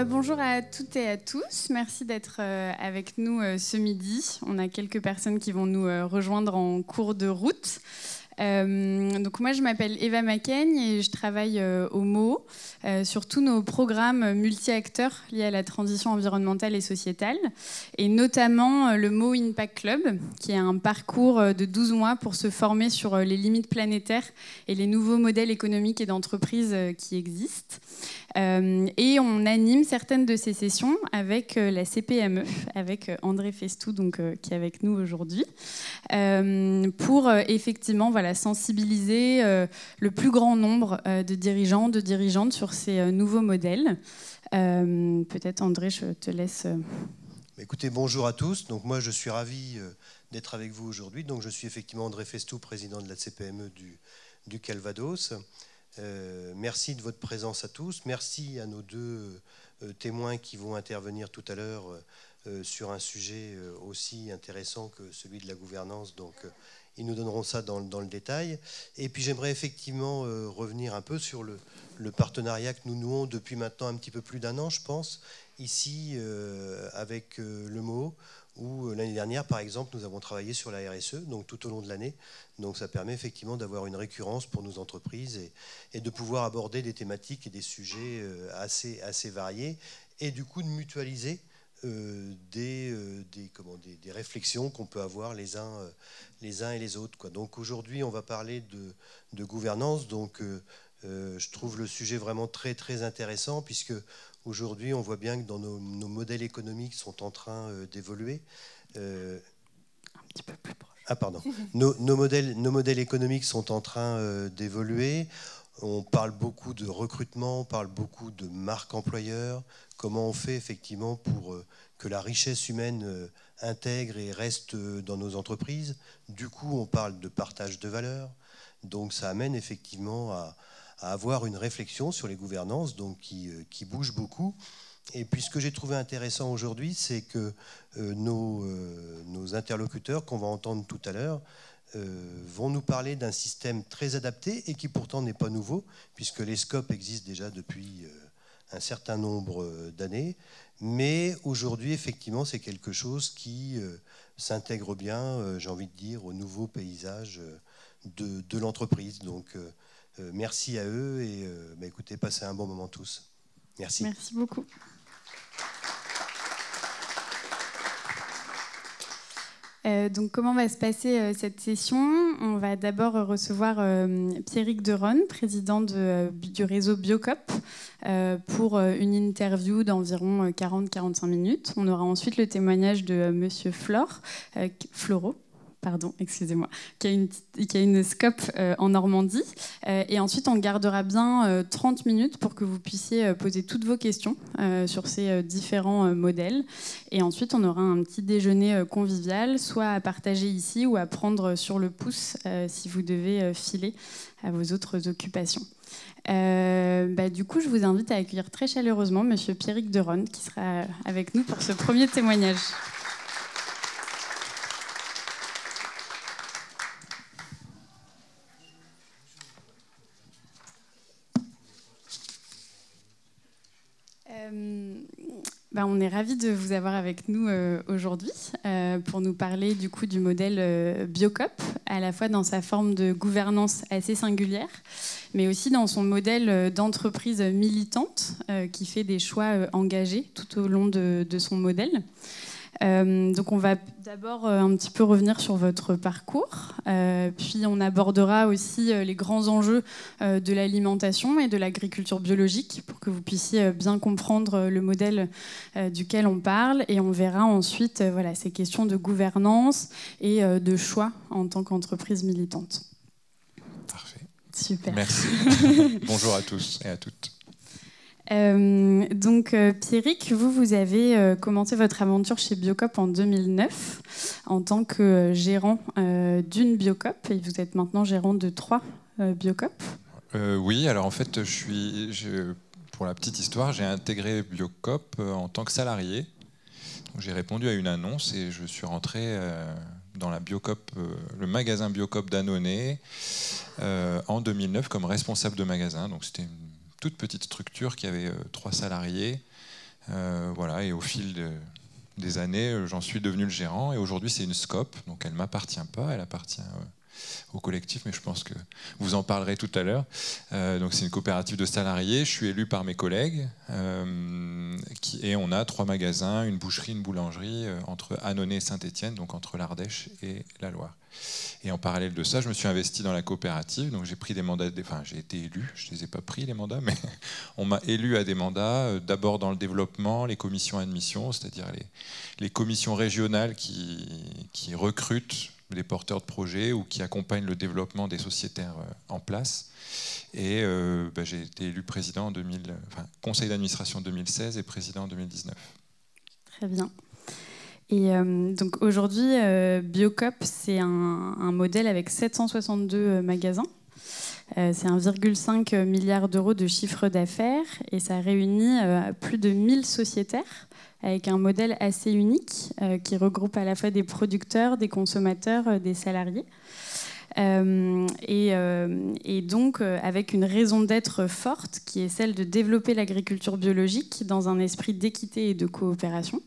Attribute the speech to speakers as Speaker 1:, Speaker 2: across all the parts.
Speaker 1: Bonjour à toutes et à tous. Merci d'être avec nous ce midi. On a quelques personnes qui vont nous rejoindre en cours de route. Donc moi, je m'appelle Eva Macaigne et je travaille au MO sur tous nos programmes multi-acteurs liés à la transition environnementale et sociétale, et notamment le MO Impact Club, qui est un parcours de 12 mois pour se former sur les limites planétaires et les nouveaux modèles économiques et d'entreprise qui existent. Et on anime certaines de ces sessions avec la CPME, avec André Festou, donc, qui est avec nous aujourd'hui, pour effectivement sensibiliser le plus grand nombre de dirigeants, de dirigeantes sur ces nouveaux modèles. Peut-être André, je te laisse...
Speaker 2: Écoutez, bonjour à tous. Donc moi, je suis ravi d'être avec vous aujourd'hui. Donc je suis effectivement André Festou, président de la CPME du Calvados. Merci de votre présence à tous. Merci à nos deux témoins qui vont intervenir tout à l'heure sur un sujet aussi intéressant que celui de la gouvernance. Donc ils nous donneront ça dans le détail. Et puis j'aimerais effectivement revenir un peu sur le partenariat que nous nouons depuis maintenant un petit peu plus d'1 an, je pense, ici avec le MO, où l'année dernière, par exemple, nous avons travaillé sur la RSE, donc tout au long de l'année. Donc ça permet effectivement d'avoir une récurrence pour nos entreprises et de pouvoir aborder des thématiques et des sujets assez variés, et du coup de mutualiser des réflexions qu'on peut avoir les uns et les autres, quoi. Donc aujourd'hui, on va parler de gouvernance. Donc je trouve le sujet vraiment très, très intéressant, puisque aujourd'hui, on voit bien que dans nos modèles économiques sont en train d'évoluer.
Speaker 1: Un petit peu plus proche.
Speaker 2: Ah, pardon. Nos modèles économiques sont en train d'évoluer. On parle beaucoup de recrutement, on parle beaucoup de marque employeur. Comment on fait effectivement pour que la richesse humaine intègre et reste dans nos entreprises. Du coup, on parle de partage de valeurs. Donc ça amène effectivement à avoir une réflexion sur les gouvernances, donc qui bouge beaucoup. Et puis ce que j'ai trouvé intéressant aujourd'hui, c'est que nos interlocuteurs qu'on va entendre tout à l'heure vont nous parler d'un système très adapté et qui pourtant n'est pas nouveau, puisque les scopes existent déjà depuis un certain nombre d'années. Mais aujourd'hui, effectivement, c'est quelque chose qui s'intègre bien, j'ai envie de dire, au nouveau paysage de l'entreprise. Donc merci à eux et écoutez, passez un bon moment tous. Merci.
Speaker 1: Merci beaucoup. Donc, comment va se passer cette session? On va d'abord recevoir Pierrick Deronne, président du réseau Biocop, pour une interview d'environ 40-45 minutes. On aura ensuite le témoignage de Monsieur Floro. Pardon, excusez-moi, qui a une scope en Normandie. Et ensuite, on gardera bien 30 minutes pour que vous puissiez poser toutes vos questions sur ces différents modèles. Et ensuite, on aura un petit déjeuner convivial, soit à partager ici ou à prendre sur le pouce si vous devez filer à vos autres occupations. Du coup, je vous invite à accueillir très chaleureusement Monsieur Pierrick Deronne, qui sera avec nous pour ce premier témoignage. On est ravis de vous avoir avec nous aujourd'hui pour nous parler du coup du modèle Biocop, à la fois dans sa forme de gouvernance assez singulière, mais aussi dans son modèle d'entreprise militante qui fait des choix engagés tout au long de son modèle. Donc on va d'abord un petit peu revenir sur votre parcours, puis on abordera aussi les grands enjeux de l'alimentation et de l'agriculture biologique pour que vous puissiez bien comprendre le modèle duquel on parle, et on verra ensuite ces questions de gouvernance et de choix en tant qu'entreprise militante.
Speaker 3: Parfait.
Speaker 1: Super.
Speaker 3: Merci. Bonjour à tous et à toutes.
Speaker 1: Pierrick, vous avez commencé votre aventure chez Biocop en 2009 en tant que gérant d'une Biocop, et vous êtes maintenant gérant de 3 Biocop.
Speaker 3: Oui, alors en fait, pour la petite histoire, j'ai intégré Biocop en tant que salarié. J'ai répondu à une annonce et je suis rentré dans la Biocop, le magasin Biocop d'Annonay en 2009 comme responsable de magasin. Donc c'était une toute petite structure qui avait 3 salariés Voilà, et au fil des années, j'en suis devenu le gérant. Et aujourd'hui, c'est une SCOP, donc elle ne m'appartient pas, elle appartient au collectif, mais je pense que vous en parlerez tout à l'heure. Donc c'est une coopérative de salariés. Je suis élu par mes collègues et on a 3 magasins, une boucherie, une boulangerie entre Annonay et Saint-Étienne, donc entre l'Ardèche et la Loire. Et en parallèle de ça, je me suis investi dans la coopérative. Donc j'ai pris des mandats, enfin j'ai été élu. Je les ai pas pris les mandats, mais on m'a élu à des mandats. D'abord dans le développement, les commissions admission, c'est-à-dire les commissions régionales qui recrutent des porteurs de projets ou qui accompagnent le développement des sociétaires en place. Et j'ai été élu président conseil d'administration en 2016 et président en 2019.
Speaker 1: Très bien. Et donc aujourd'hui, Biocop, c'est un modèle avec 762 magasins. C'est 1,5 milliard d'euros de chiffre d'affaires et ça réunit plus de 1000 sociétaires avec un modèle assez unique qui regroupe à la fois des producteurs, des consommateurs, des salariés. Et donc avec une raison d'être forte qui est celle de développer l'agriculture biologique dans un esprit d'équité et de coopération.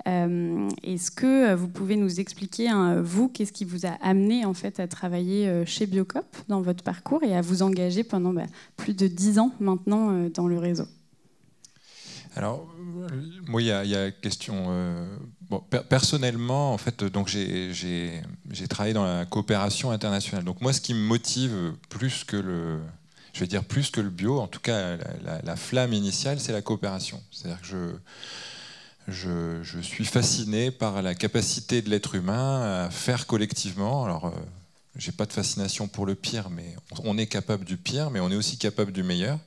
Speaker 1: Est-ce que vous pouvez nous expliquer, vous, qu'est-ce qui vous a amené en fait, à travailler chez Biocop dans votre parcours et à vous engager pendant plus de 10 ans maintenant dans le réseau?
Speaker 3: Alors, moi, il y a question. Personnellement, en fait, donc j'ai travaillé dans la coopération internationale. Donc moi, ce qui me motive plus que le bio, en tout cas la flamme initiale, c'est la coopération. C'est-à-dire que je suis fasciné par la capacité de l'être humain à faire collectivement. Alors, j'ai pas de fascination pour le pire, mais on est capable du pire, mais on est aussi capable du meilleur.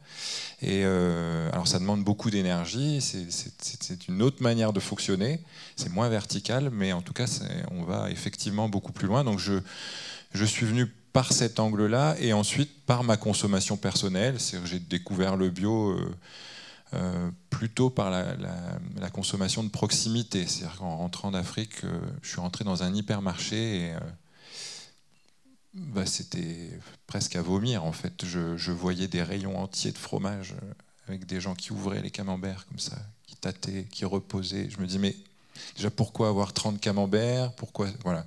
Speaker 3: Et alors, ça demande beaucoup d'énergie. C'est une autre manière de fonctionner. C'est moins vertical, mais en tout cas, on va effectivement beaucoup plus loin. Donc, je suis venu par cet angle-là, et ensuite par ma consommation personnelle. C'est-à-dire que j'ai découvert le bio. Plutôt par la consommation de proximité. C'est-à-dire qu'en rentrant d'Afrique, je suis rentré dans un hypermarché et c'était presque à vomir en fait. Je voyais des rayons entiers de fromage avec des gens qui ouvraient les camemberts comme ça, qui tâtaient, qui reposaient. Je me dis mais déjà pourquoi avoir 30 camemberts, pourquoi, voilà.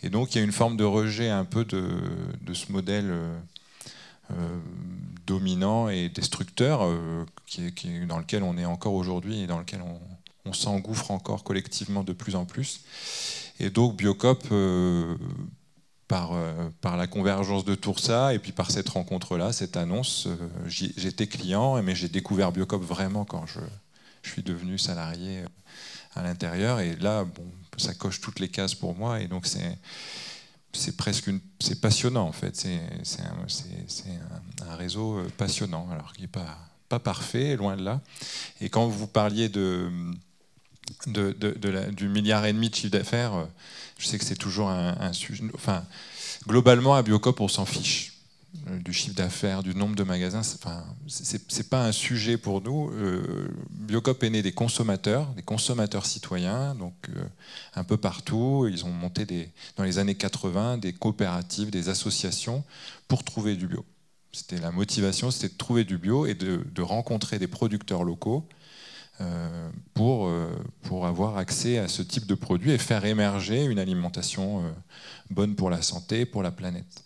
Speaker 3: Et donc il y a une forme de rejet un peu de ce modèle dominant et destructeur dans lequel on est encore aujourd'hui et dans lequel on s'engouffre encore collectivement de plus en plus. Et donc Biocop, par la convergence de tout ça et puis par cette rencontre-là, cette annonce, j'étais client, mais j'ai découvert Biocop vraiment quand je suis devenu salarié à l'intérieur. Et là, ça coche toutes les cases pour moi. Et donc c'est passionnant en fait. C'est un réseau passionnant, alors qui n'est pas parfait, loin de là. Et quand vous parliez du milliard et demi de chiffre d'affaires, je sais que c'est toujours un sujet. Enfin, globalement, à Biocop, on s'en fiche du chiffre d'affaires, du nombre de magasins. C'est pas un sujet pour nous. Biocop est né des consommateurs citoyens, donc un peu partout. Ils ont monté dans les années 80 des coopératives, des associations pour trouver du bio. C'était la motivation, c'était de trouver du bio et de rencontrer des producteurs locaux pour avoir accès à ce type de produits et faire émerger une alimentation bonne pour la santé, pour la planète.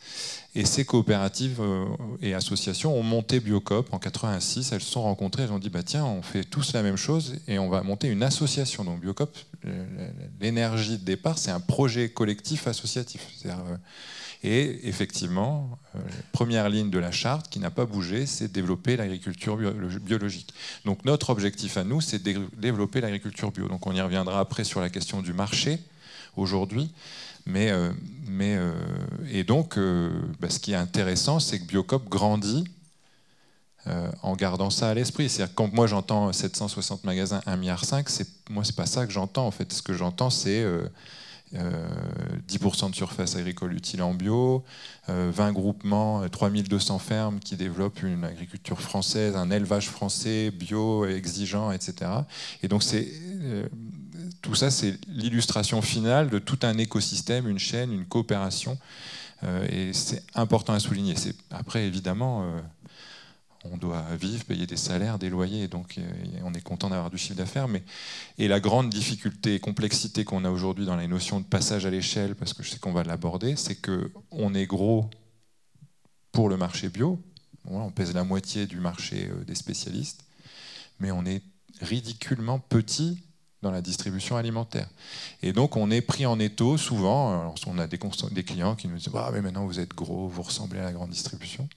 Speaker 3: Et ces coopératives et associations ont monté Biocop en 86. Elles se sont rencontrées, elles ont dit tiens, on fait tous la même chose et on va monter une association. Donc Biocop, l'énergie de départ, c'est un projet collectif associatif. Et effectivement, la première ligne de la charte qui n'a pas bougé, c'est de développer l'agriculture biologique. Donc notre objectif à nous, c'est de développer l'agriculture bio. Donc on y reviendra après sur la question du marché aujourd'hui. Et donc, ce qui est intéressant, c'est que Biocop grandit en gardant ça à l'esprit. C'est-à-dire que quand moi j'entends 760 magasins, 1,5 milliard, moi c'est pas ça que j'entends en fait. Ce que j'entends, c'est 10% de surface agricole utile en bio, 20 groupements, 3200 fermes qui développent une agriculture française, un élevage français, bio, exigeant, etc. Et donc tout ça, c'est l'illustration finale de tout un écosystème, une chaîne, une coopération. Et c'est important à souligner. Après, évidemment, on doit vivre, payer des salaires, des loyers, donc on est content d'avoir du chiffre d'affaires. Et la grande difficulté et complexité qu'on a aujourd'hui dans les notions de passage à l'échelle, parce que je sais qu'on va l'aborder, c'est qu'on est gros pour le marché bio, on pèse la moitié du marché des spécialistes, mais on est ridiculement petit dans la distribution alimentaire. Et donc on est pris en étau souvent. Alors, on a des clients qui nous disent ah, mais maintenant vous êtes gros, vous ressemblez à la grande distribution.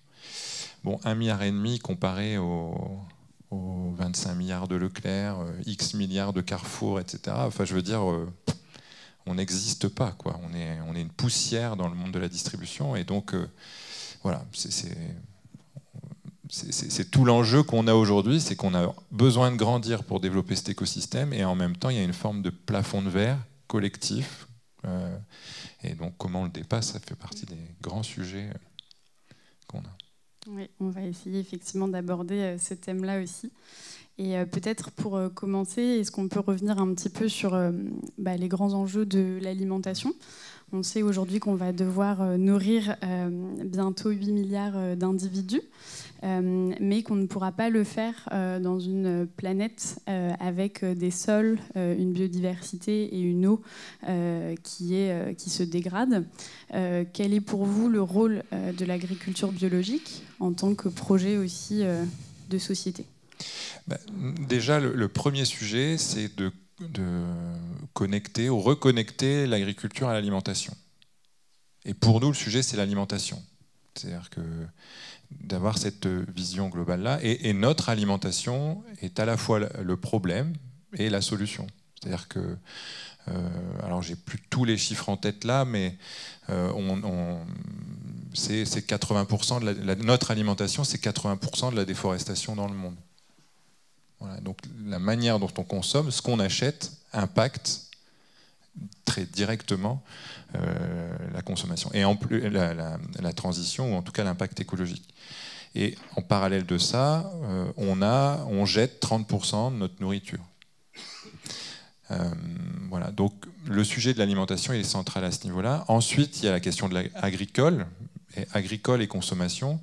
Speaker 3: Bon, 1,5 milliard comparé aux 25 milliards de Leclerc, X milliards de Carrefour, etc. Enfin, je veux dire, on n'existe pas, quoi. On est une poussière dans le monde de la distribution. Et donc, voilà, c'est tout l'enjeu qu'on a aujourd'hui, c'est qu'on a besoin de grandir pour développer cet écosystème, et en même temps, il y a une forme de plafond de verre collectif. Et donc, comment on le dépasse, ça fait partie des grands sujets qu'on a.
Speaker 1: Oui, on va essayer effectivement d'aborder ce thème-là aussi. Et peut-être pour commencer, est-ce qu'on peut revenir un petit peu sur les grands enjeux de l'alimentation ? On sait aujourd'hui qu'on va devoir nourrir bientôt 8 milliards d'individus, mais qu'on ne pourra pas le faire dans une planète avec des sols, une biodiversité et une eau qui se dégradent. Quel est pour vous le rôle de l'agriculture biologique en tant que projet aussi de société ?
Speaker 3: Déjà, le premier sujet, c'est de connecter ou reconnecter l'agriculture à l'alimentation. Et pour nous, le sujet, c'est l'alimentation. C'est-à-dire d'avoir cette vision globale-là. Et notre alimentation est à la fois le problème et la solution. C'est-à-dire que, alors j'ai plus tous les chiffres en tête là, mais c'est 80% de notre alimentation, c'est 80% de la déforestation dans le monde. Voilà, donc la manière dont on consomme, ce qu'on achète, impacte très directement la consommation et en plus la transition, ou en tout cas l'impact écologique. Et en parallèle de ça, on jette 30% de notre nourriture. Voilà, donc le sujet de l'alimentation est central à ce niveau-là. Ensuite, il y a la question de agricole et consommation.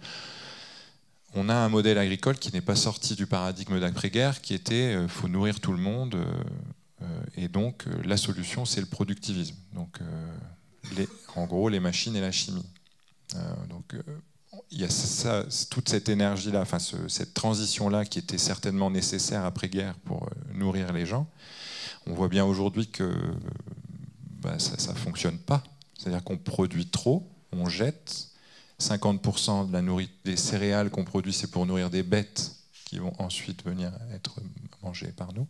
Speaker 3: On a un modèle agricole qui n'est pas sorti du paradigme d'après-guerre, qui était faut nourrir tout le monde, et donc la solution c'est le productivisme. Donc en gros les machines et la chimie. Donc il y a toute cette énergie-là, enfin cette transition-là qui était certainement nécessaire après-guerre pour nourrir les gens. On voit bien aujourd'hui que ça ne fonctionne pas. C'est-à-dire qu'on produit trop, on jette. 50% des céréales qu'on produit, c'est pour nourrir des bêtes qui vont ensuite venir être mangées par nous.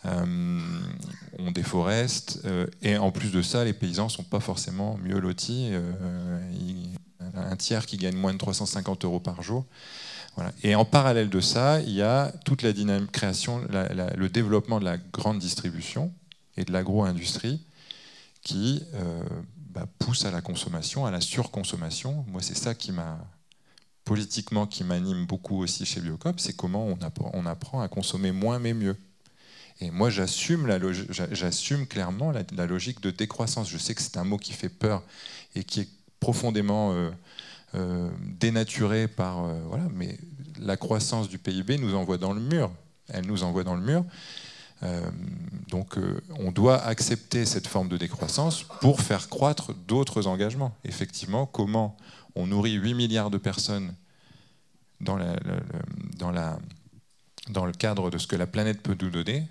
Speaker 3: On déforeste. Et en plus de ça, les paysans ne sont pas forcément mieux lotis. Un tiers qui gagne moins de 350 € par jour. Voilà. Et en parallèle de ça, il y a toute la dynamique création, le développement de la grande distribution et de l'agro-industrie qui pousse à la consommation, à la surconsommation. Moi, c'est ça politiquement qui m'anime beaucoup aussi chez Biocop, c'est comment on apprend à consommer moins mais mieux. Et moi, j'assume clairement la logique de décroissance. Je sais que c'est un mot qui fait peur et qui est profondément dénaturé par... mais la croissance du PIB nous envoie dans le mur. Elle nous envoie dans le mur. Donc on doit accepter cette forme de décroissance pour faire croître d'autres engagements. Effectivement, comment on nourrit 8 milliards de personnes dans le cadre de ce que la planète peut nous donner,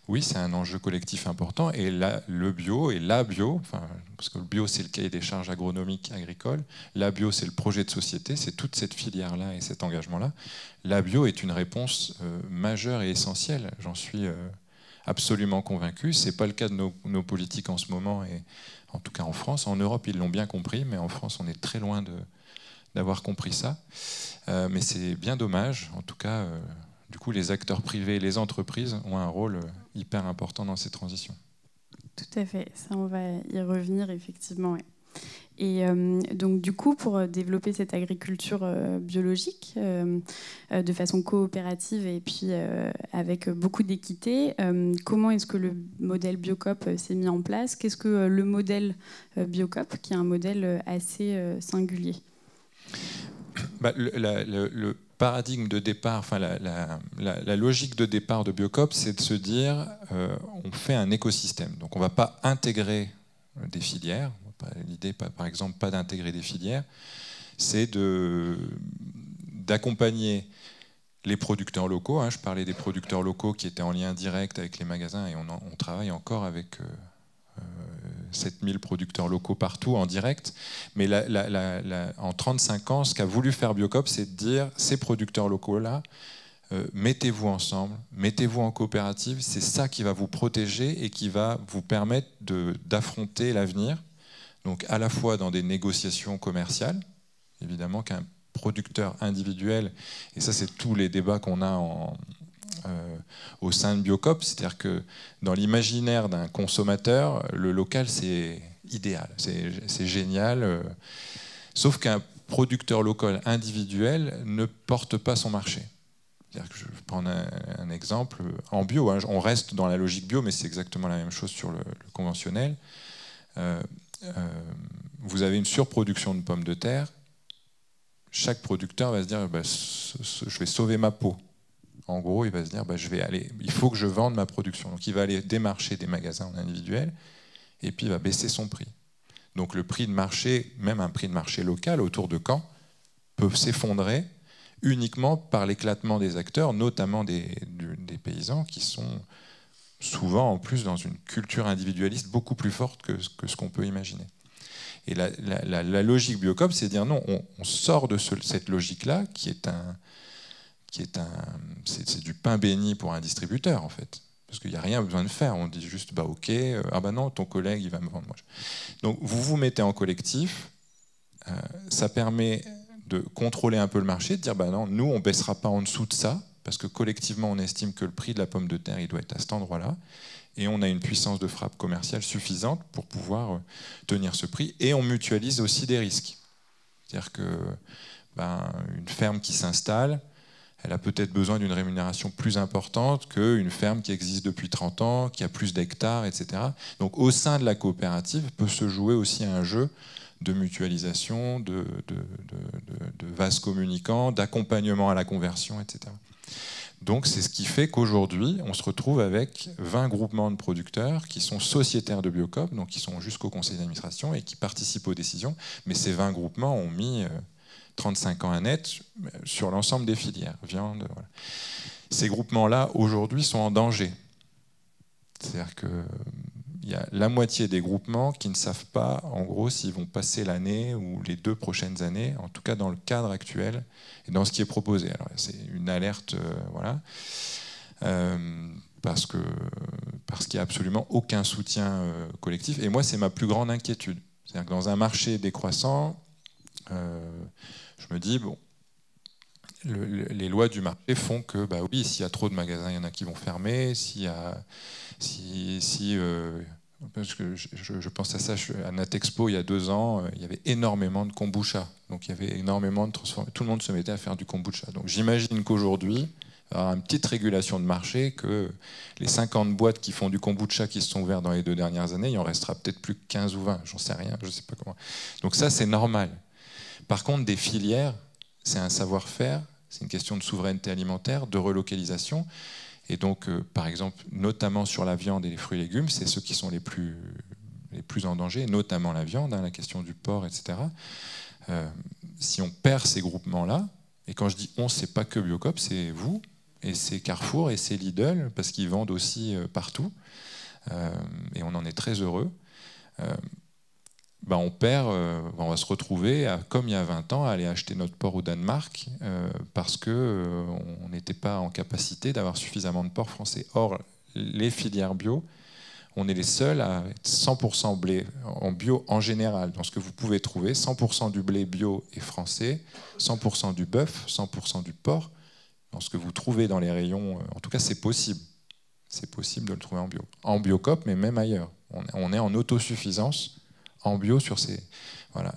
Speaker 3: oui, c'est un enjeu collectif important. Et là, le bio, parce que le bio, c'est le cahier des charges agronomiques agricoles, la bio, c'est le projet de société, c'est toute cette filière-là et cet engagement-là. La bio est une réponse majeure et essentielle, j'en suis absolument convaincu. Ce n'est pas le cas de nos politiques en ce moment, et en tout cas en France. En Europe, ils l'ont bien compris, mais en France, on est très loin d'avoir compris ça. Mais c'est bien dommage. En tout cas, du coup, les acteurs privés et les entreprises ont un rôle hyper important dans ces transitions.
Speaker 1: Tout à fait. Ça, on va y revenir, effectivement. Ouais. Et donc, du coup, pour développer cette agriculture biologique de façon coopérative et puis avec beaucoup d'équité, comment est-ce que le modèle Biocop s'est mis en place ? Qu'est-ce que le modèle Biocop, qui est un modèle assez singulier ?
Speaker 3: Le paradigme de départ, enfin la logique de départ de Biocop, c'est de se dire on fait un écosystème. Donc on ne va pas intégrer des filières. L'idée, par exemple, pas d'intégrer des filières, c'est d'accompagner les producteurs locaux. Je parlais des producteurs locaux qui étaient en lien direct avec les magasins, et on travaille encore avec 7000 producteurs locaux partout en direct. Mais en 35 ans, ce qu'a voulu faire Biocop, c'est de dire ces producteurs locaux-là, mettez-vous ensemble, mettez-vous en coopérative, c'est ça qui va vous protéger et qui va vous permettre d'affronter l'avenir. Donc à la fois dans des négociations commerciales, évidemment qu'un producteur individuel, et ça c'est tous les débats qu'on a au sein de Biocop, c'est-à-dire que dans l'imaginaire d'un consommateur, le local c'est idéal, c'est génial, sauf qu'un producteur local individuel ne porte pas son marché. C'est-à-dire que je vais prendre un exemple en bio, on reste dans la logique bio, mais c'est exactement la même chose sur le conventionnel. Vous avez une surproduction de pommes de terre, chaque producteur va se dire je vais sauver ma peau. En gros, il va se dire il faut que je vende ma production. Donc il va aller démarcher des magasins en individuel et puis il va baisser son prix. Donc le prix de marché, même un prix de marché local autour de Caen, peut s'effondrer uniquement par l'éclatement des acteurs, notamment des paysans qui sont souvent en plus dans une culture individualiste beaucoup plus forte que ce qu'on peut imaginer. Et la logique Biocop, c'est de dire non, on sort de cette logique-là c'est du pain béni pour un distributeur en fait, parce qu'il n'y a rien besoin de faire. On dit juste ok, non, ton collègue il va me vendre moi. Donc vous vous mettez en collectif, ça permet de contrôler un peu le marché, de dire non, nous on baissera pas en dessous de ça, parce que collectivement on estime que le prix de la pomme de terre il doit être à cet endroit-là. Et on a une puissance de frappe commerciale suffisante pour pouvoir tenir ce prix. Et on mutualise aussi des risques. C'est-à-dire qu'une ferme qui s'installe, elle a peut-être besoin d'une rémunération plus importante qu'une ferme qui existe depuis 30 ans, qui a plus d'hectares, etc. Donc au sein de la coopérative peut se jouer aussi un jeu de mutualisation, de vases communicants, d'accompagnement à la conversion, etc. Donc c'est ce qui fait qu'aujourd'hui, on se retrouve avec 20 groupements de producteurs qui sont sociétaires de Biocop, donc qui sont jusqu'au conseil d'administration et qui participent aux décisions. Mais ces 20 groupements ont mis 35 ans à net sur l'ensemble des filières, viande. Voilà. Ces groupements-là, aujourd'hui, sont en danger. C'est-à-dire qu'il y a la moitié des groupements qui ne savent pas, en gros, s'ils vont passer l'année ou les 2 prochaines années, en tout cas dans le cadre actuel, et dans ce qui est proposé. Alors c'est une alerte, parce qu'il n'y a absolument aucun soutien collectif. Et moi, c'est ma plus grande inquiétude. C'est-à-dire que dans un marché décroissant, je me dis, les lois du marché font que, oui, s'il y a trop de magasins, il y en a qui vont fermer. Parce que je pense à ça, à Natexpo, il y a 2 ans, il y avait énormément de kombucha. Donc il y avait énormément de transformations. Tout le monde se mettait à faire du kombucha. Donc j'imagine qu'aujourd'hui, il y aura une petite régulation de marché, que les 50 boîtes qui font du kombucha qui se sont ouvertes dans les 2 dernières années, il en restera peut-être plus que 15 ou 20, j'en sais rien, je ne sais pas comment. Donc ça, c'est normal. Par contre, des filières, c'est un savoir-faire, c'est une question de souveraineté alimentaire, de relocalisation. Et donc, par exemple, notamment sur la viande et les fruits et légumes, c'est ceux qui sont les plus en danger, notamment la viande, la question du porc, etc. Si on perd ces groupements-là, et quand je dis on, c'est pas que Biocop, c'est vous, et c'est Carrefour, et c'est Lidl, parce qu'ils vendent aussi partout, et on en est très heureux. On perd, on va se retrouver, comme il y a 20 ans, à aller acheter notre porc au Danemark parce qu'on n'était pas en capacité d'avoir suffisamment de porc français. Or, les filières bio, on est les seuls à être 100% blé en bio en général. Dans ce que vous pouvez trouver, 100% du blé bio est français, 100% du bœuf, 100% du porc. Dans ce que vous trouvez dans les rayons, en tout cas, c'est possible. C'est possible de le trouver en bio. En Biocop, mais même ailleurs. On est en autosuffisance en bio sur ces... Voilà.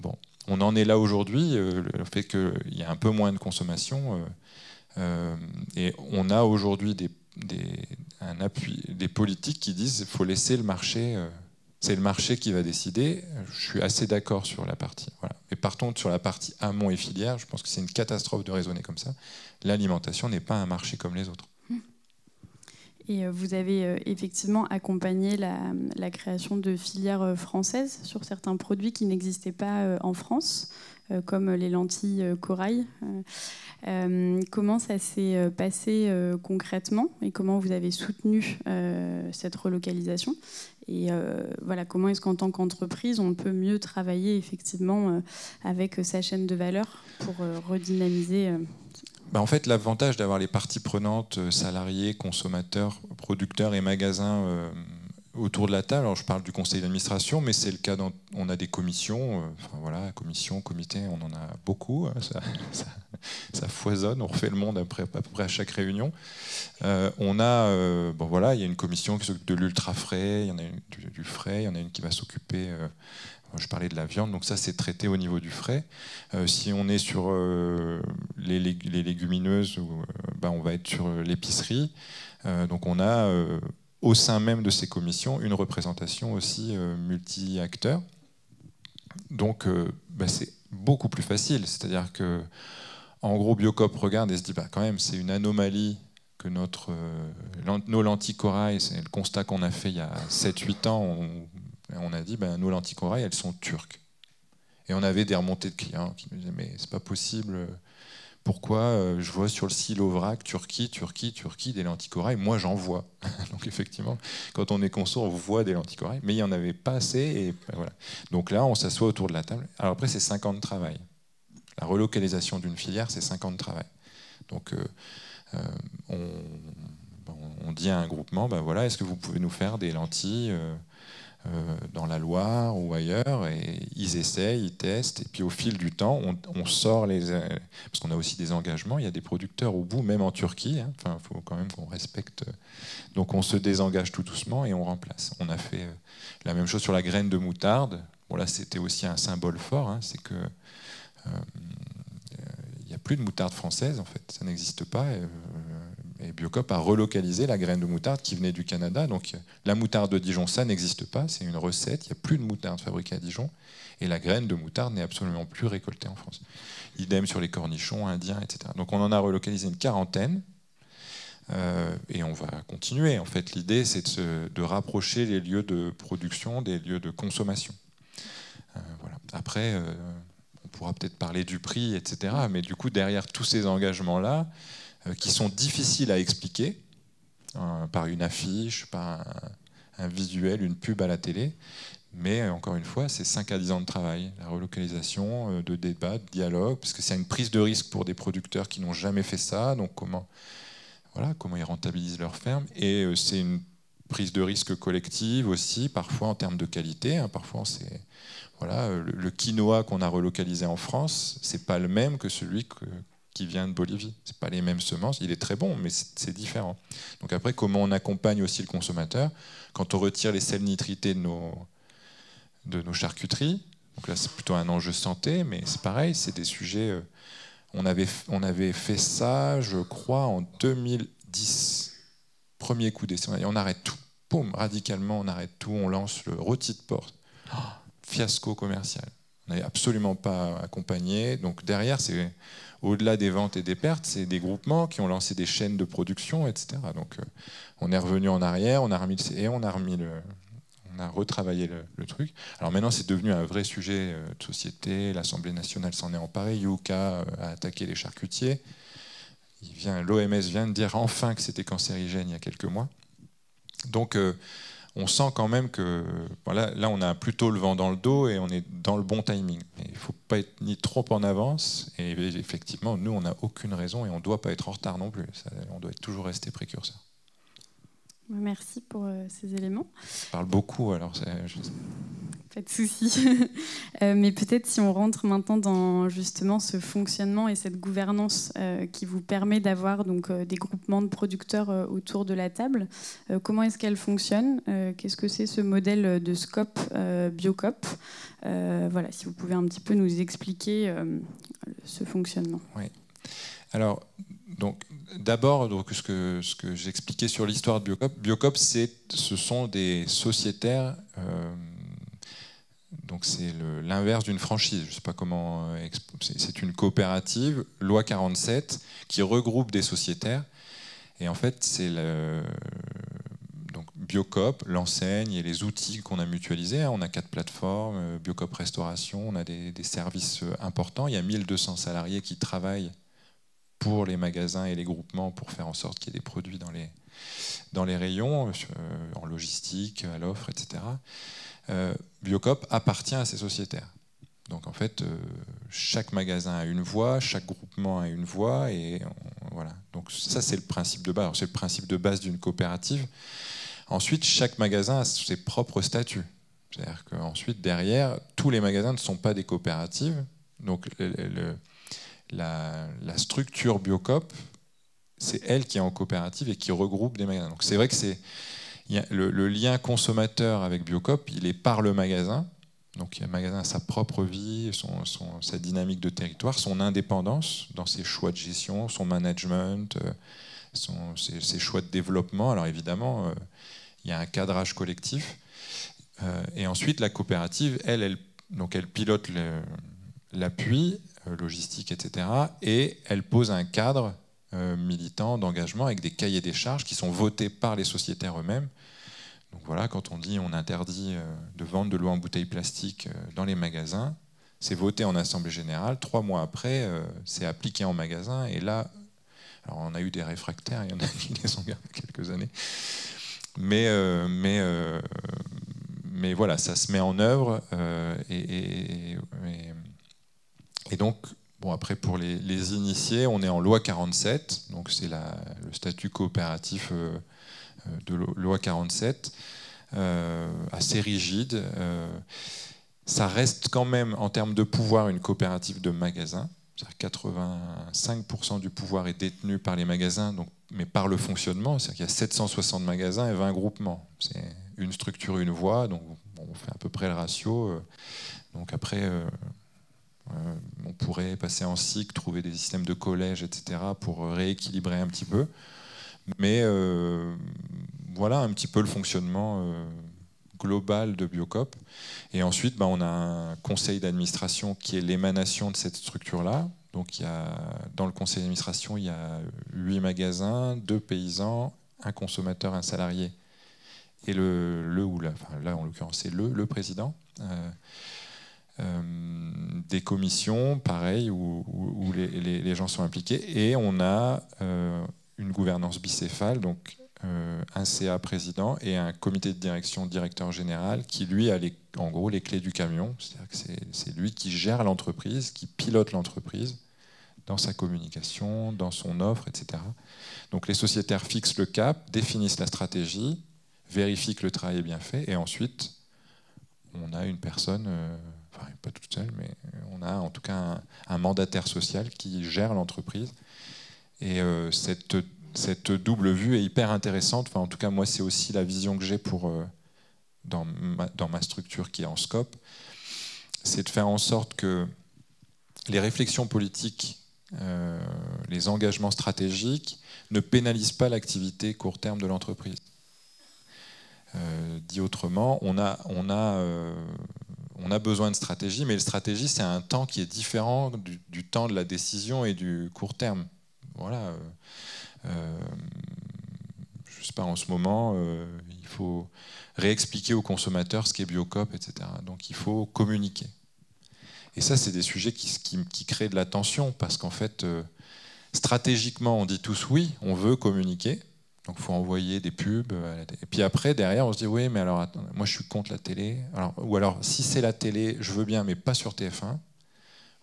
Speaker 3: Bon, on en est là aujourd'hui, le fait qu'il y a un peu moins de consommation, et on a aujourd'hui un appui, des politiques qui disent qu'il faut laisser le marché C'est le marché qui va décider. Je suis assez d'accord sur la partie. Voilà. Mais par contre, sur la partie amont et filière, je pense que c'est une catastrophe de raisonner comme ça. L'alimentation n'est pas un marché comme les autres.
Speaker 1: Et vous avez effectivement accompagné la création de filières françaises sur certains produits qui n'existaient pas en France, comme les lentilles corail. Comment ça s'est passé concrètement et comment vous avez soutenu cette relocalisation? Et voilà, comment est-ce qu'en tant qu'entreprise, on peut mieux travailler effectivement avec sa chaîne de valeur pour redynamiser
Speaker 3: En fait, l'avantage d'avoir les parties prenantes, salariés, consommateurs, producteurs et magasins autour de la table, alors je parle du conseil d'administration, mais c'est le cas, on a des commissions, voilà, commissions, comités, on en a beaucoup, ça foisonne, on refait le monde à peu près à chaque réunion. On a, voilà, il y a une commission qui s'occupe de l'ultra frais, il y en a une du frais, il y en a une qui va s'occuper... je parlais de la viande, donc ça c'est traité au niveau du frais. Si on est sur les légumineuses, on va être sur l'épicerie. Donc on a au sein même de ces commissions une représentation aussi multi-acteurs. Donc c'est beaucoup plus facile. C'est-à-dire que en gros Biocop regarde et se dit quand même c'est une anomalie que nos lentilles corail, c'est le constat qu'on a fait il y a 7-8 ans. On a dit, nos lentilles corail, elles sont turques. Et on avait des remontées de clients qui nous disaient, mais c'est pas possible. Pourquoi je vois sur le silo vrac Turquie, des lentilles corail. Moi, j'en vois. Donc effectivement, quand on est conso, on voit des lentilles corail. Mais il n'y en avait pas assez. Et voilà. Donc là, on s'assoit autour de la table. Alors après, c'est 5 ans de travail. La relocalisation d'une filière, c'est 5 ans de travail. Donc on dit à un groupement, voilà, est-ce que vous pouvez nous faire des lentilles dans la Loire ou ailleurs, et ils essayent, ils testent, et puis au fil du temps, on sort parce qu'on a aussi des engagements, il y a des producteurs au bout, même en Turquie, il faut quand même qu'on respecte, donc on se désengage tout doucement et on remplace. On a fait la même chose sur la graine de moutarde. Là c'était aussi un symbole fort, c'est que il n'y a plus de moutarde française, en fait, ça n'existe pas. Et Biocop a relocalisé la graine de moutarde qui venait du Canada. Donc la moutarde de Dijon, ça n'existe pas, c'est une recette. Il n'y a plus de moutarde fabriquée à Dijon. Et la graine de moutarde n'est absolument plus récoltée en France. Idem sur les cornichons indiens, etc. Donc on en a relocalisé une 40aine. Et on va continuer. En fait, l'idée, c'est de rapprocher les lieux de production des lieux de consommation. Voilà. Après, on pourra peut-être parler du prix, etc. Mais du coup, derrière tous ces engagements-là, qui sont difficiles à expliquer par une affiche, par un visuel, une pub à la télé. Mais encore une fois, c'est 5 à 10 ans de travail, la relocalisation, de débat, de dialogue, parce que c'est une prise de risque pour des producteurs qui n'ont jamais fait ça. Donc comment ils rentabilisent leur ferme. Et c'est une prise de risque collective aussi, parfois en termes de qualité. Parfois, c'est le quinoa qu'on a relocalisé en France, c'est pas le même que celui qui vient de Bolivie. C'est pas les mêmes semences. Il est très bon, mais c'est différent. Donc après, comment on accompagne aussi le consommateur quand on retire les sels nitrités de nos charcuteries. Donc là, c'est plutôt un enjeu santé, mais c'est pareil, c'est des sujets. On avait fait ça, je crois, en 2010. Premier coup d'essai. On arrête tout. Boum, radicalement, on arrête tout. On lance le rôti de porc. Fiasco commercial. On n'avait absolument pas accompagné. Donc derrière, c'est au-delà des ventes et des pertes, c'est des groupements qui ont lancé des chaînes de production, etc. Donc on est revenu en arrière, on a retravaillé le truc. Alors maintenant, c'est devenu un vrai sujet de société. L'Assemblée nationale s'en est emparée. Yuka a attaqué les charcutiers. L'OMS vient de dire enfin que c'était cancérigène il y a quelques mois. Donc on sent quand même que là on a plutôt le vent dans le dos et on est dans le bon timing. Il ne faut pas être ni trop en avance, et effectivement nous on n'a aucune raison et on ne doit pas être en retard non plus. On doit toujours rester précurseur.
Speaker 1: Merci pour ces éléments.
Speaker 3: Je parle beaucoup alors.
Speaker 1: Pas de souci. Mais peut-être si on rentre maintenant dans justement ce fonctionnement et cette gouvernance qui vous permet d'avoir donc des groupements de producteurs autour de la table, comment est-ce qu'elle fonctionne? Qu'est-ce que c'est ce modèle de scope Biocop? Voilà, si vous pouvez un petit peu nous expliquer ce fonctionnement.
Speaker 3: Oui. Alors, Donc, d'abord, ce que j'expliquais sur l'histoire de Biocop. Biocop, ce sont des sociétaires. Donc, c'est l'inverse d'une franchise. Je ne sais pas comment. C'est une coopérative, loi 47, qui regroupe des sociétaires. Et en fait, c'est donc Biocop, l'enseigne et les outils qu'on a mutualisés. On a 4 plateformes, Biocop Restauration, on a des services importants. Il y a 1200 salariés qui travaillent pour les magasins et les groupements pour faire en sorte qu'il y ait des produits dans les rayons, en logistique, à l'offre, etc. Biocop appartient à ces sociétaires. Donc en fait, chaque magasin a une voix, chaque groupement a une voix, et voilà. Donc ça, c'est le principe de base. C'est le principe de base d'une coopérative. Ensuite, chaque magasin a ses propres statuts. C'est-à-dire qu'ensuite, derrière, tous les magasins ne sont pas des coopératives. Donc la structure Biocop, c'est elle qui est en coopérative et qui regroupe des magasins. Donc c'est vrai que le lien consommateur avec Biocop, il est par le magasin. Donc le magasin a sa propre vie, sa dynamique de territoire, son indépendance dans ses choix de gestion, son management, ses choix de développement. Alors évidemment, il y a un cadrage collectif. Et ensuite, la coopérative, elle pilote l'appui logistique, etc. Et elle pose un cadre militant d'engagement avec des cahiers des charges qui sont votés par les sociétaires eux-mêmes. Donc voilà, quand on dit on interdit de vendre de l'eau en bouteille plastique dans les magasins, c'est voté en assemblée générale. 3 mois après, c'est appliqué en magasin. Et là, alors on a eu des réfractaires, il y en a qui les ont gardés quelques années. Mais voilà, ça se met en œuvre. Et donc, bon, après, pour les initiés, on est en loi 47. Donc c'est le statut coopératif de loi 47, assez rigide. Ça reste quand même, en termes de pouvoir, une coopérative de magasins. 85% du pouvoir est détenu par les magasins, mais par le fonctionnement. C'est-à-dire qu'il y a 760 magasins et 20 groupements. C'est une structure, une voie, donc on fait à peu près le ratio. Donc après, on pourrait passer en cycle, trouver des systèmes de collège, etc., pour rééquilibrer un petit peu. Mais voilà un petit peu le fonctionnement global de Biocop. Et ensuite, on a un conseil d'administration qui est l'émanation de cette structure-là. Donc dans le conseil d'administration, il y a 8 magasins, 2 paysans, un consommateur, un salarié, et là en l'occurrence c'est le président. Des commissions, pareil, où les gens sont impliqués. Et on a une gouvernance bicéphale, donc un CA président et un comité de direction directeur général qui, lui, a en gros les clés du camion. C'est-à-dire que c'est lui qui gère l'entreprise, qui pilote l'entreprise dans sa communication, dans son offre, etc. Donc les sociétaires fixent le cap, définissent la stratégie, vérifient que le travail est bien fait, et ensuite, on a une personne... Enfin, pas toute seule, mais on a en tout cas un mandataire social qui gère l'entreprise. Et cette double vue est hyper intéressante. Enfin, en tout cas, moi, c'est aussi la vision que j'ai dans ma structure qui est en scope. C'est de faire en sorte que les réflexions politiques, les engagements stratégiques ne pénalisent pas l'activité court terme de l'entreprise. Dit autrement, on a besoin de stratégie, mais la stratégie, c'est un temps qui est différent du temps de la décision et du court terme. Voilà. Je ne sais pas, en ce moment, il faut réexpliquer aux consommateurs ce qu'est Biocop, etc. Donc il faut communiquer. Et ça, c'est des sujets qui créent de la tension, parce qu'en fait, stratégiquement, on dit tous oui, on veut communiquer. Donc il faut envoyer des pubs. Et puis après, derrière, on se dit oui, mais alors attends, moi je suis contre la télé. Ou alors, si c'est la télé, je veux bien, mais pas sur TF1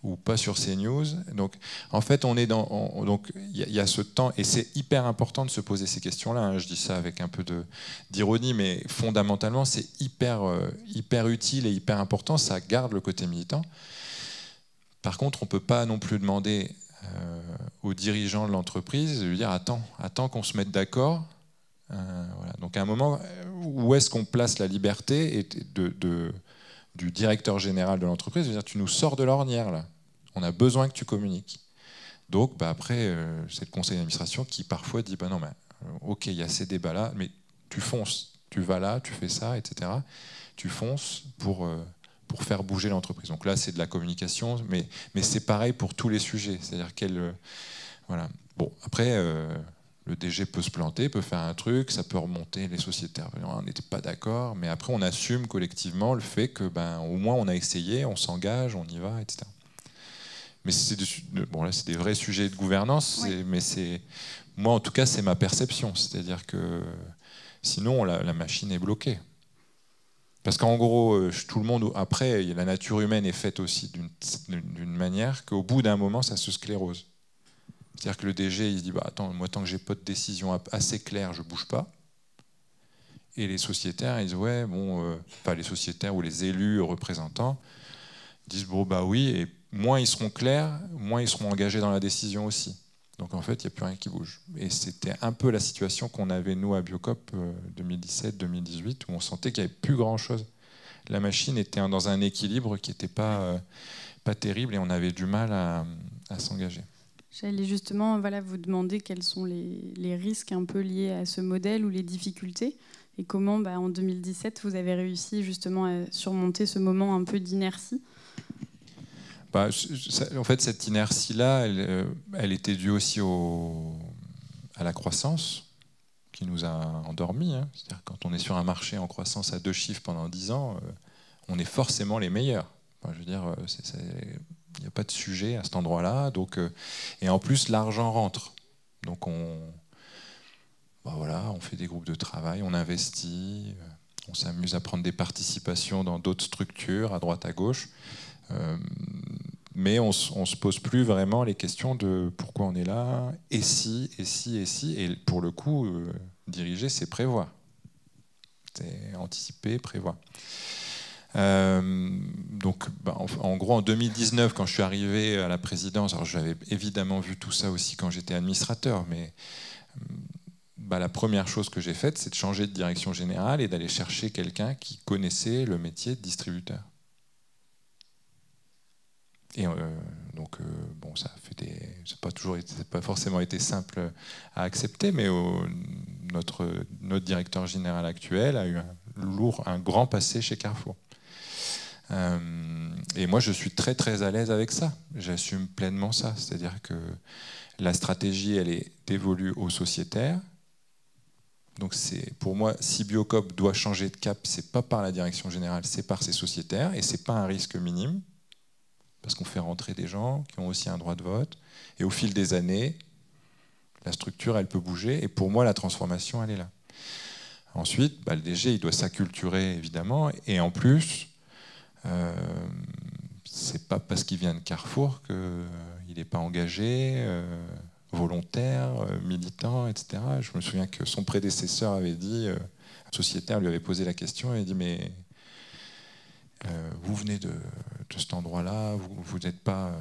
Speaker 3: ou pas sur CNews. Donc en fait, on est donc il y a ce temps, et c'est hyper important de se poser ces questions-là. Hein. Je dis ça avec un peu d'ironie, mais fondamentalement, c'est hyper utile et hyper important. Ça garde le côté militant. Par contre, on ne peut pas non plus demander aux dirigeants de l'entreprise de lui dire attends qu'on se mette d'accord. Voilà. Donc à un moment, où est-ce qu'on place la liberté du directeur général de l'entreprise, de dire tu nous sors de l'ornière là, on a besoin que tu communiques. Donc après, c'est le conseil d'administration qui parfois dit non, mais ok, il y a ces débats-là, mais tu fonces, tu vas là, tu fais ça, etc. Tu fonces pour faire bouger l'entreprise. Donc là, c'est de la communication, mais c'est pareil pour tous les sujets. C'est-à-dire qu'elle, voilà. Bon, après, le DG peut se planter, peut faire un truc, ça peut remonter, les sociétaires, on n'était pas d'accord, mais après, on assume collectivement le fait que, au moins, on a essayé, on s'engage, on y va, etc. Mais c'est bon, là, c'est des vrais sujets de gouvernance,
Speaker 1: Oui.
Speaker 3: mais moi, en tout cas, c'est ma perception. C'est-à-dire que sinon, la machine est bloquée. Parce qu'en gros, tout le monde, après, la nature humaine est faite aussi d'une manière qu'au bout d'un moment, ça se sclérose. C'est-à-dire que le DG, il se dit attends, moi, tant que j'ai pas de décision assez claire, je bouge pas. Et les sociétaires, ils disent enfin, les sociétaires ou les élus représentants disent oui, et moins ils seront clairs, moins ils seront engagés dans la décision aussi. Donc en fait, il n'y a plus rien qui bouge. Et c'était un peu la situation qu'on avait, nous, à Biocop 2017-2018, où on sentait qu'il n'y avait plus grand-chose. La machine était dans un équilibre qui n'était pas terrible et on avait du mal à s'engager.
Speaker 1: J'allais justement vous demander quels sont les risques un peu liés à ce modèle ou les difficultés, et comment en 2017 vous avez réussi justement à surmonter ce moment un peu d'inertie.
Speaker 3: En fait, cette inertie-là, elle était due aussi à la croissance qui nous a endormis. Hein. C'est-à-dire quand on est sur un marché en croissance à 2 chiffres pendant 10 ans, on est forcément les meilleurs. Enfin, je veux dire, il n'y a pas de sujet à cet endroit-là. Donc, et en plus, l'argent rentre. Donc on fait des groupes de travail, on investit, on s'amuse à prendre des participations dans d'autres structures, à droite, à gauche. Mais on ne se pose plus vraiment les questions de pourquoi on est là, et si. Et pour le coup, diriger, c'est prévoir. C'est anticiper, prévoir. Donc, en gros, en 2019, quand je suis arrivé à la présidence, alors j'avais évidemment vu tout ça aussi quand j'étais administrateur, mais la première chose que j'ai faite, c'est de changer de direction générale et d'aller chercher quelqu'un qui connaissait le métier de distributeur. Et ça c'est pas forcément été simple à accepter, mais notre directeur général actuel a eu un grand passé chez Carrefour. Et moi, je suis très très à l'aise avec ça. J'assume pleinement ça. C'est-à-dire que la stratégie, elle est dévolue aux sociétaires. Donc pour moi, si Biocop doit changer de cap, c'est pas par la direction générale, c'est par ses sociétaires, et c'est pas un risque minime. Parce qu'on fait rentrer des gens qui ont aussi un droit de vote. Et au fil des années, la structure, elle peut bouger. Et pour moi, la transformation, elle est là. Ensuite, le DG, il doit s'acculturer, évidemment. Et en plus, c'est pas parce qu'il vient de Carrefour qu'il n'est pas engagé, volontaire, militant, etc. Je me souviens que son prédécesseur avait dit, un sociétaire lui avait posé la question, et il a dit, mais vous venez de cet endroit-là, vous n'êtes pas...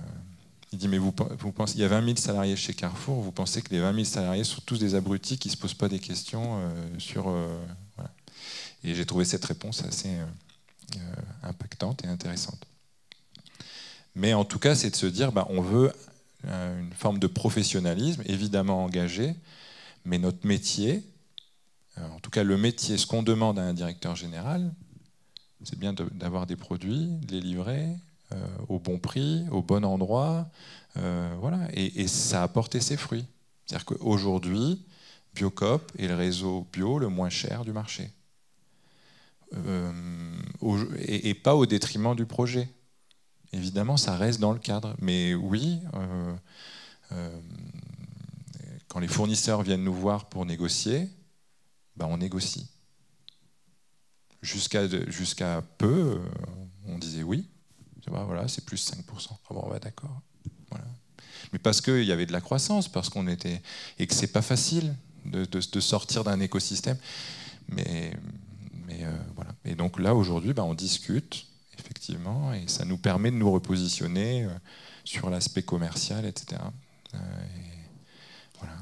Speaker 3: Il dit, mais vous pensez, il y a 20 000 salariés chez Carrefour, vous pensez que les 20 000 salariés sont tous des abrutis qui ne se posent pas des questions sur... Voilà. Et j'ai trouvé cette réponse assez impactante et intéressante. Mais en tout cas, c'est de se dire, on veut une forme de professionnalisme, évidemment engagé, mais notre métier, en tout cas le métier, ce qu'on demande à un directeur général, c'est bien d'avoir des produits, de les livrer au bon prix, au bon endroit, voilà. Et ça a porté ses fruits. C'est-à-dire qu'aujourd'hui, Biocop est le réseau bio le moins cher du marché. Et pas au détriment du projet. Évidemment, ça reste dans le cadre. Mais oui, quand les fournisseurs viennent nous voir pour négocier, on négocie. Jusqu'à peu, on disait oui. Voilà, c'est plus 5%. Ah bon, d'accord. Voilà. Mais parce qu'il y avait de la croissance, parce qu'on était... Et que c'est pas facile de sortir d'un écosystème. Mais voilà. Et donc là, aujourd'hui, on discute, effectivement, et ça nous permet de nous repositionner sur l'aspect commercial, etc. Et voilà.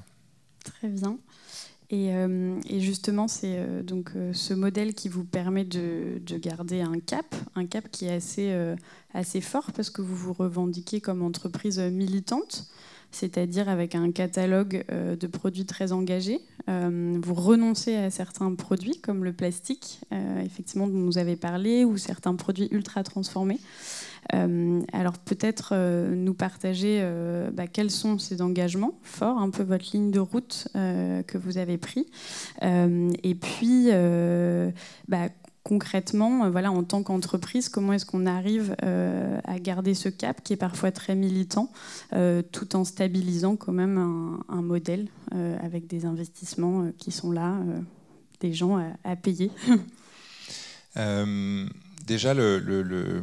Speaker 1: Très bien. Et justement, c'est donc ce modèle qui vous permet de garder un cap qui est assez fort, parce que vous vous revendiquez comme entreprise militante. c'est-à-dire avec un catalogue de produits très engagé. Vous renoncez à certains produits, comme le plastique, effectivement, dont vous avez parlé, ou certains produits ultra transformés. Alors peut-être nous partager quels sont ces engagements forts, un peu votre ligne de route que vous avez pris. Et puis, concrètement, voilà, en tant qu'entreprise, comment est-ce qu'on arrive à garder ce cap qui est parfois très militant, tout en stabilisant quand même un modèle avec des investissements qui sont là, des gens à payer.
Speaker 3: Déjà, le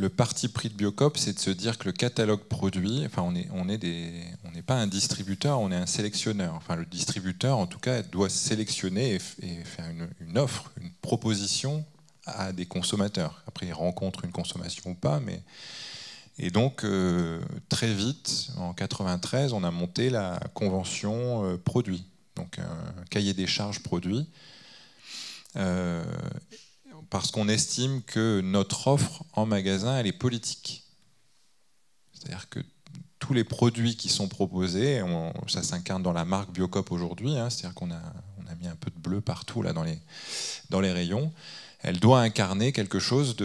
Speaker 3: parti pris de Biocop, c'est de se dire que le catalogue produit, enfin, on n'est pas un distributeur, on est un sélectionneur. Enfin, le distributeur, en tout cas, doit sélectionner et faire une offre, une proposition à des consommateurs. Après, il rencontre une consommation ou pas, mais... Et donc, très vite, en 1993, on a monté la convention produit, donc un cahier des charges produit. Parce qu'on estime que notre offre en magasin, elle est politique. C'est-à-dire que tous les produits qui sont proposés, ça s'incarne dans la marque Biocop aujourd'hui, hein, c'est-à-dire qu'on a mis un peu de bleu partout là, dans les rayons, elle doit incarner quelque chose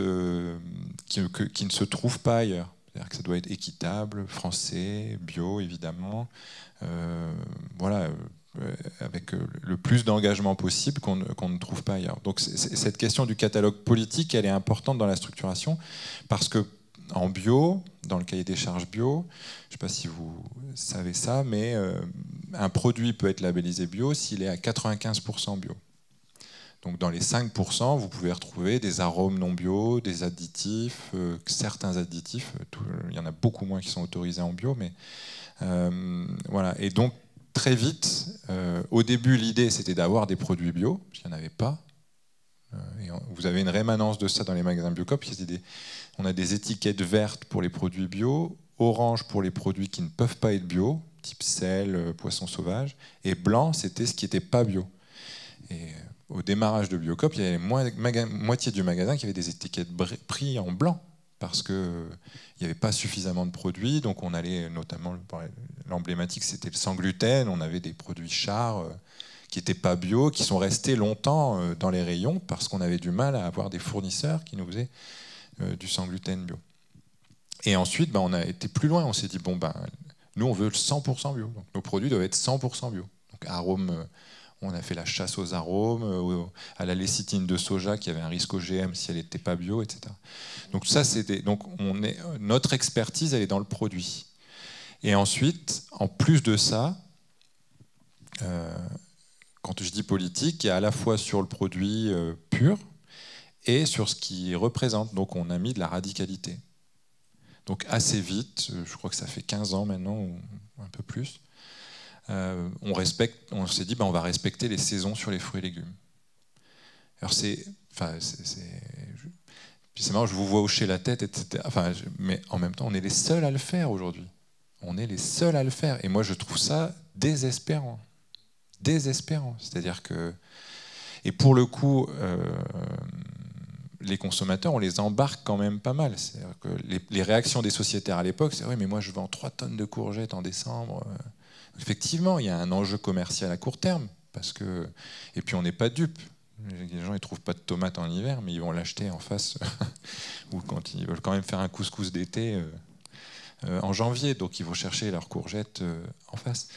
Speaker 3: qui ne se trouve pas ailleurs. C'est-à-dire que ça doit être équitable, français, bio évidemment, voilà, avec le plus d'engagement possible qu'on ne trouve pas ailleurs. Donc cette question du catalogue politique, elle est importante dans la structuration, parce que en bio, dans le cahier des charges bio, je ne sais pas si vous savez ça, mais un produit peut être labellisé bio s'il est à 95% bio. Donc dans les 5%, vous pouvez retrouver des arômes non bio, des additifs, certains additifs, il y en a beaucoup moins qui sont autorisés en bio, mais voilà. Et donc très vite, au début, l'idée, c'était d'avoir des produits bio, parce qu'il n'y en avait pas. Et vous avez une rémanence de ça dans les magasins Biocop. On a des étiquettes vertes pour les produits bio, orange pour les produits qui ne peuvent pas être bio, type sel, poisson sauvage, et blanc, c'était ce qui n'était pas bio. Et au démarrage de Biocop, il y avait moitié du magasin qui avait des étiquettes prix en blanc, parce qu'il n'y avait pas suffisamment de produits, donc on allait notamment, l'emblématique c'était le sans gluten, on avait des produits chars qui n'étaient pas bio, qui sont restés longtemps dans les rayons, parce qu'on avait du mal à avoir des fournisseurs qui nous faisaient du sans gluten bio. Et ensuite, on a été plus loin, on s'est dit, nous on veut le 100% bio, donc nos produits doivent être 100% bio. Donc arômes, on a fait la chasse aux arômes, à la lécithine de soja qui avait un risque OGM si elle n'était pas bio, etc. Donc ça, notre expertise, elle est dans le produit. Et ensuite, en plus de ça, quand je dis politique, il y a à la fois sur le produit pur et sur ce qu'il représente. Donc on a mis de la radicalité. Donc assez vite, je crois que ça fait 15 ans maintenant, ou un peu plus, on s'est dit on va respecter les saisons sur les fruits et légumes. Alors c'est marrant, je vous vois hocher la tête, etc. Mais en même temps, on est les seuls à le faire aujourd'hui. On est les seuls à le faire. Et moi, je trouve ça désespérant. Désespérant. C'est-à-dire que... Et pour le coup, les consommateurs, on les embarque quand même pas mal. C'est-à-dire que les réactions des sociétaires à l'époque, c'est « Oui, mais moi, je vends 3 tonnes de courgettes en décembre. » Effectivement, il y a un enjeu commercial à court terme. Et puis, on n'est pas dupes. Les gens ne trouvent pas de tomates en hiver, mais ils vont l'acheter en face ou quand ils veulent quand même faire un couscous d'été en janvier, donc ils vont chercher leurs courgettes en face.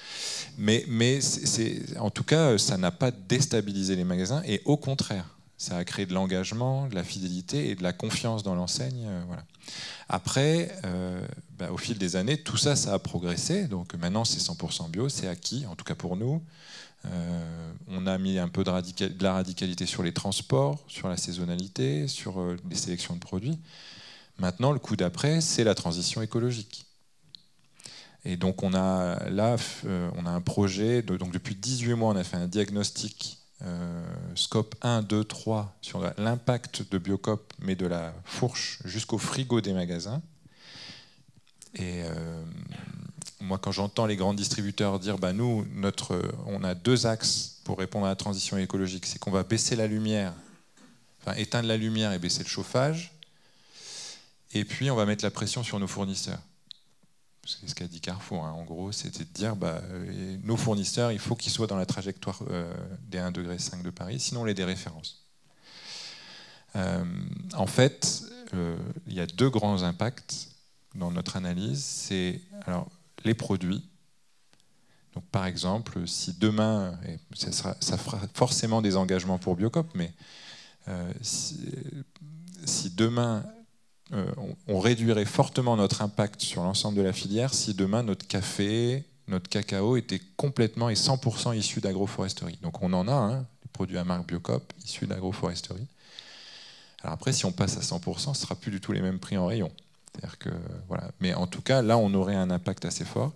Speaker 3: Mais en tout cas, ça n'a pas déstabilisé les magasins, et au contraire, ça a créé de l'engagement, de la fidélité et de la confiance dans l'enseigne. Voilà. Après, au fil des années, tout ça, ça a progressé. Donc maintenant, c'est 100% bio, c'est acquis, en tout cas pour nous. On a mis un peu de la radicalité sur les transports, sur la saisonnalité, sur les sélections de produits. Maintenant, le coup d'après, c'est la transition écologique. Et donc, on a un projet, donc depuis 18 mois, on a fait un diagnostic scope 1, 2, 3 sur l'impact de Biocop, mais de la fourche jusqu'au frigo des magasins. Et moi, quand j'entends les grands distributeurs dire nous, on a 2 axes pour répondre à la transition écologique, c'est qu'on va baisser la lumière, éteindre la lumière et baisser le chauffage, et puis on va mettre la pression sur nos fournisseurs. C'est ce qu'a dit Carrefour. Hein. En gros, c'était de dire nos fournisseurs, il faut qu'ils soient dans la trajectoire des 1,5 degré de Paris, sinon on les déréférence. En fait, il y a deux grands impacts dans notre analyse. C'est les produits. Donc, par exemple, si demain, et ça fera forcément des engagements pour Biocop, mais si demain on réduirait fortement notre impact sur l'ensemble de la filière si demain notre café, notre cacao était complètement et 100% issu d'agroforesterie. Donc on en a, les produits à marque Biocop issus d'agroforesterie. Alors après, si on passe à 100%, ce ne sera plus du tout les mêmes prix en rayon. C'est-à-dire que, voilà. Mais en tout cas, là, on aurait un impact assez fort.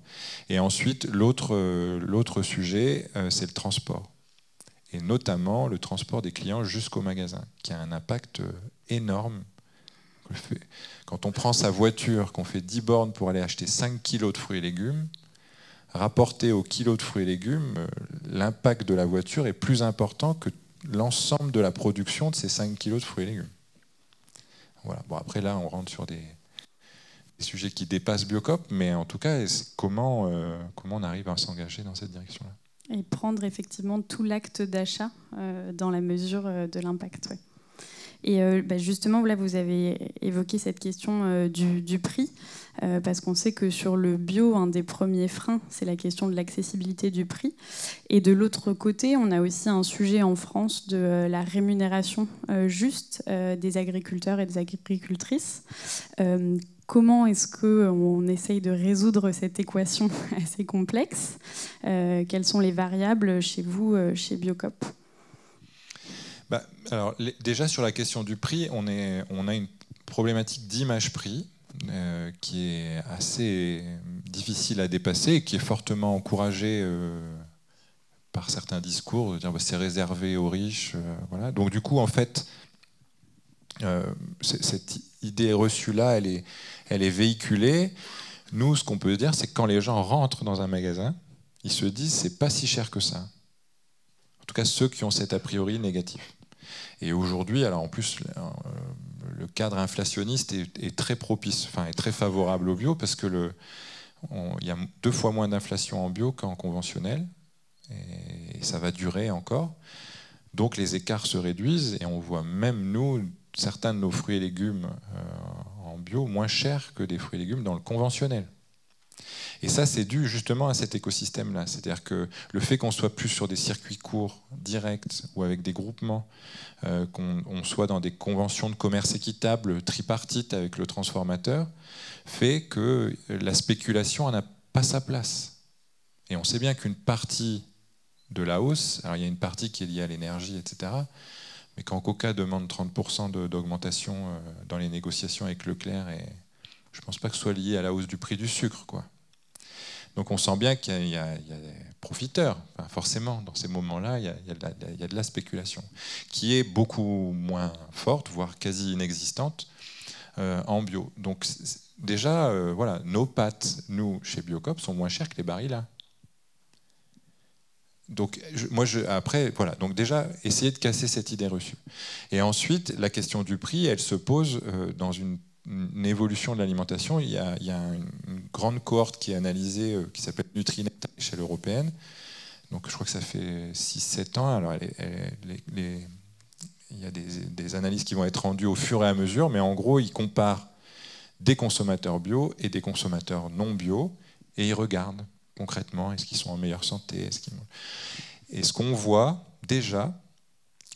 Speaker 3: Et ensuite, l'autre sujet, c'est le transport. Et notamment le transport des clients jusqu'au magasin, qui a un impact énorme. Quand on prend sa voiture, qu'on fait 10 bornes pour aller acheter 5 kilos de fruits et légumes, rapporté au kilo de fruits et légumes, l'impact de la voiture est plus important que l'ensemble de la production de ces 5 kilos de fruits et légumes. Voilà. Bon, après, là, on rentre sur des sujets qui dépassent Biocop, mais en tout cas, comment on arrive à s'engager dans cette direction-là.
Speaker 1: Et prendre effectivement tout l'acte d'achat dans la mesure de l'impact. Ouais. Et justement, là, vous avez évoqué cette question du prix, parce qu'on sait que sur le bio, un des premiers freins, c'est la question de l'accessibilité du prix. Et de l'autre côté, on a aussi un sujet en France de la rémunération juste des agriculteurs et des agricultrices. Comment est-ce qu'on essaye de résoudre cette équation assez complexe? Quelles sont les variables chez vous, chez Biocop?
Speaker 3: Alors, déjà sur la question du prix, on a une problématique d'image-prix qui est assez difficile à dépasser et qui est fortement encouragée par certains discours, de dire c'est réservé aux riches. Voilà. Donc du coup, en fait, cette idée reçue-là, elle est véhiculée. Nous, ce qu'on peut dire, c'est que quand les gens rentrent dans un magasin, ils se disent c'est pas si cher que ça. En tout cas, ceux qui ont cet a priori négatif. Et aujourd'hui, alors en plus, le cadre inflationniste est très propice, enfin est très favorable au bio parce que il y a 2 fois moins d'inflation en bio qu'en conventionnel, et ça va durer encore. Donc les écarts se réduisent et on voit même nous certains de nos fruits et légumes en bio moins chers que des fruits et légumes dans le conventionnel. Et ça, c'est dû justement à cet écosystème-là. C'est-à-dire que le fait qu'on soit plus sur des circuits courts, directs, ou avec des groupements, qu'on soit dans des conventions de commerce équitable, tripartites avec le transformateur, fait que la spéculation n'a pas sa place. Et on sait bien qu'une partie de la hausse, alors il y a une partie qui est liée à l'énergie, etc., mais quand Coca demande 30% d'augmentation dans les négociations avec Leclerc, je ne pense pas que ce soit lié à la hausse du prix du sucre, quoi. Donc on sent bien qu'il y a des profiteurs. Enfin, forcément, dans ces moments-là, il y a de la spéculation, qui est beaucoup moins forte, voire quasi inexistante, en bio. Donc déjà, voilà, nos pâtes, nous, chez Biocop, sont moins chères que les barils-là. Donc, après, voilà. Donc déjà, essayer de casser cette idée reçue. Et ensuite, la question du prix, elle se pose dans une évolution de l'alimentation. Il y a une grande cohorte qui est analysée, qui s'appelle Nutrinet à l'échelle européenne. Donc je crois que ça fait 6-7 ans. Alors il y a des analyses qui vont être rendues au fur et à mesure, mais en gros, ils comparent des consommateurs bio et des consommateurs non bio, et ils regardent concrètement, est-ce qu'ils sont en meilleure santé, et ce qu'on voit déjà,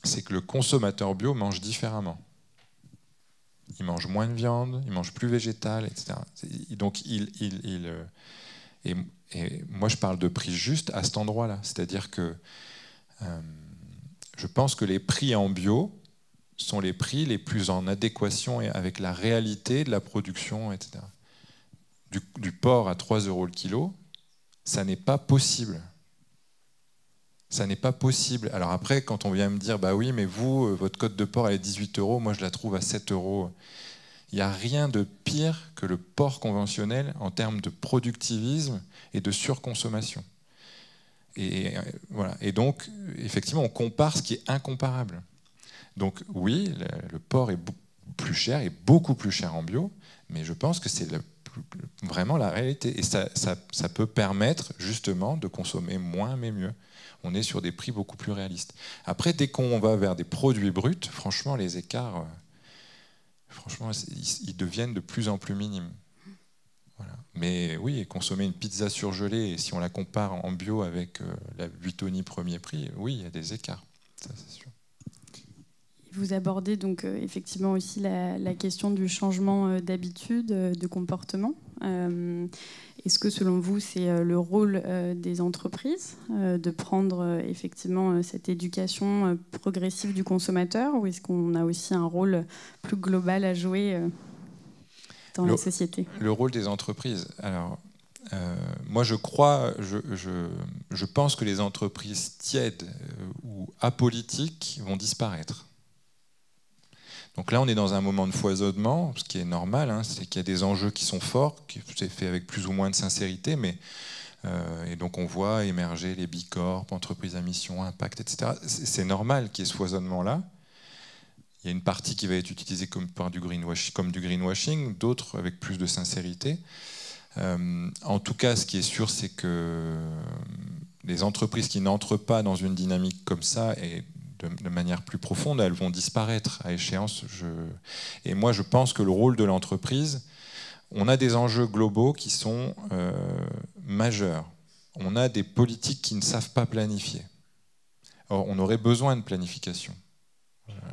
Speaker 3: c'est que le consommateur bio mange différemment. Il mange moins de viande, il mange plus végétal, etc. Donc, et moi, je parle de prix juste à cet endroit-là. C'est-à-dire que je pense que les prix en bio sont les prix les plus en adéquation avec la réalité de la production, etc. Du porc à 3 € le kilo, ça n'est pas possible. Ça n'est pas possible. Alors après, quand on vient me dire, bah oui, mais vous, votre côte de porc, elle est 18 €, moi je la trouve à 7 €. Il n'y a rien de pire que le porc conventionnel en termes de productivisme et de surconsommation. Et voilà. Et donc, effectivement, on compare ce qui est incomparable. Donc oui, le porc est plus cher, et beaucoup plus cher en bio, mais je pense que c'est vraiment la réalité. Et ça peut permettre justement de consommer moins mais mieux. On est sur des prix beaucoup plus réalistes. Après, dès qu'on va vers des produits bruts, franchement, les écarts, ils deviennent de plus en plus minimes. Voilà. Mais oui, consommer une pizza surgelée, et si on la compare en bio avec la Buitoni premier prix, oui, il y a des écarts, ça c'est sûr.
Speaker 1: Vous abordez donc effectivement aussi la question du changement d'habitude, de comportement. Est-ce que selon vous, c'est le rôle des entreprises de prendre effectivement cette éducation progressive du consommateur, ou est-ce qu'on a aussi un rôle plus global à jouer dans la société?
Speaker 3: Le rôle des entreprises. Alors, moi, je pense que les entreprises tièdes ou apolitiques vont disparaître. Donc là, on est dans un moment de foisonnement, ce qui est normal, hein, c'est qu'il y a des enjeux qui sont forts, qui c'est fait avec plus ou moins de sincérité, mais et donc on voit émerger les bicorps, entreprises à mission, impact, etc. C'est normal qu'il y ait ce foisonnement-là. Il y a une partie qui va être utilisée comme du greenwashing, d'autres avec plus de sincérité. En tout cas, ce qui est sûr, c'est que les entreprises qui n'entrent pas dans une dynamique comme ça et de manière plus profonde, elles vont disparaître à échéance. Et moi, je pense que le rôle de l'entreprise, on a des enjeux globaux qui sont majeurs. On a des politiques qui ne savent pas planifier. Or, on aurait besoin de planification.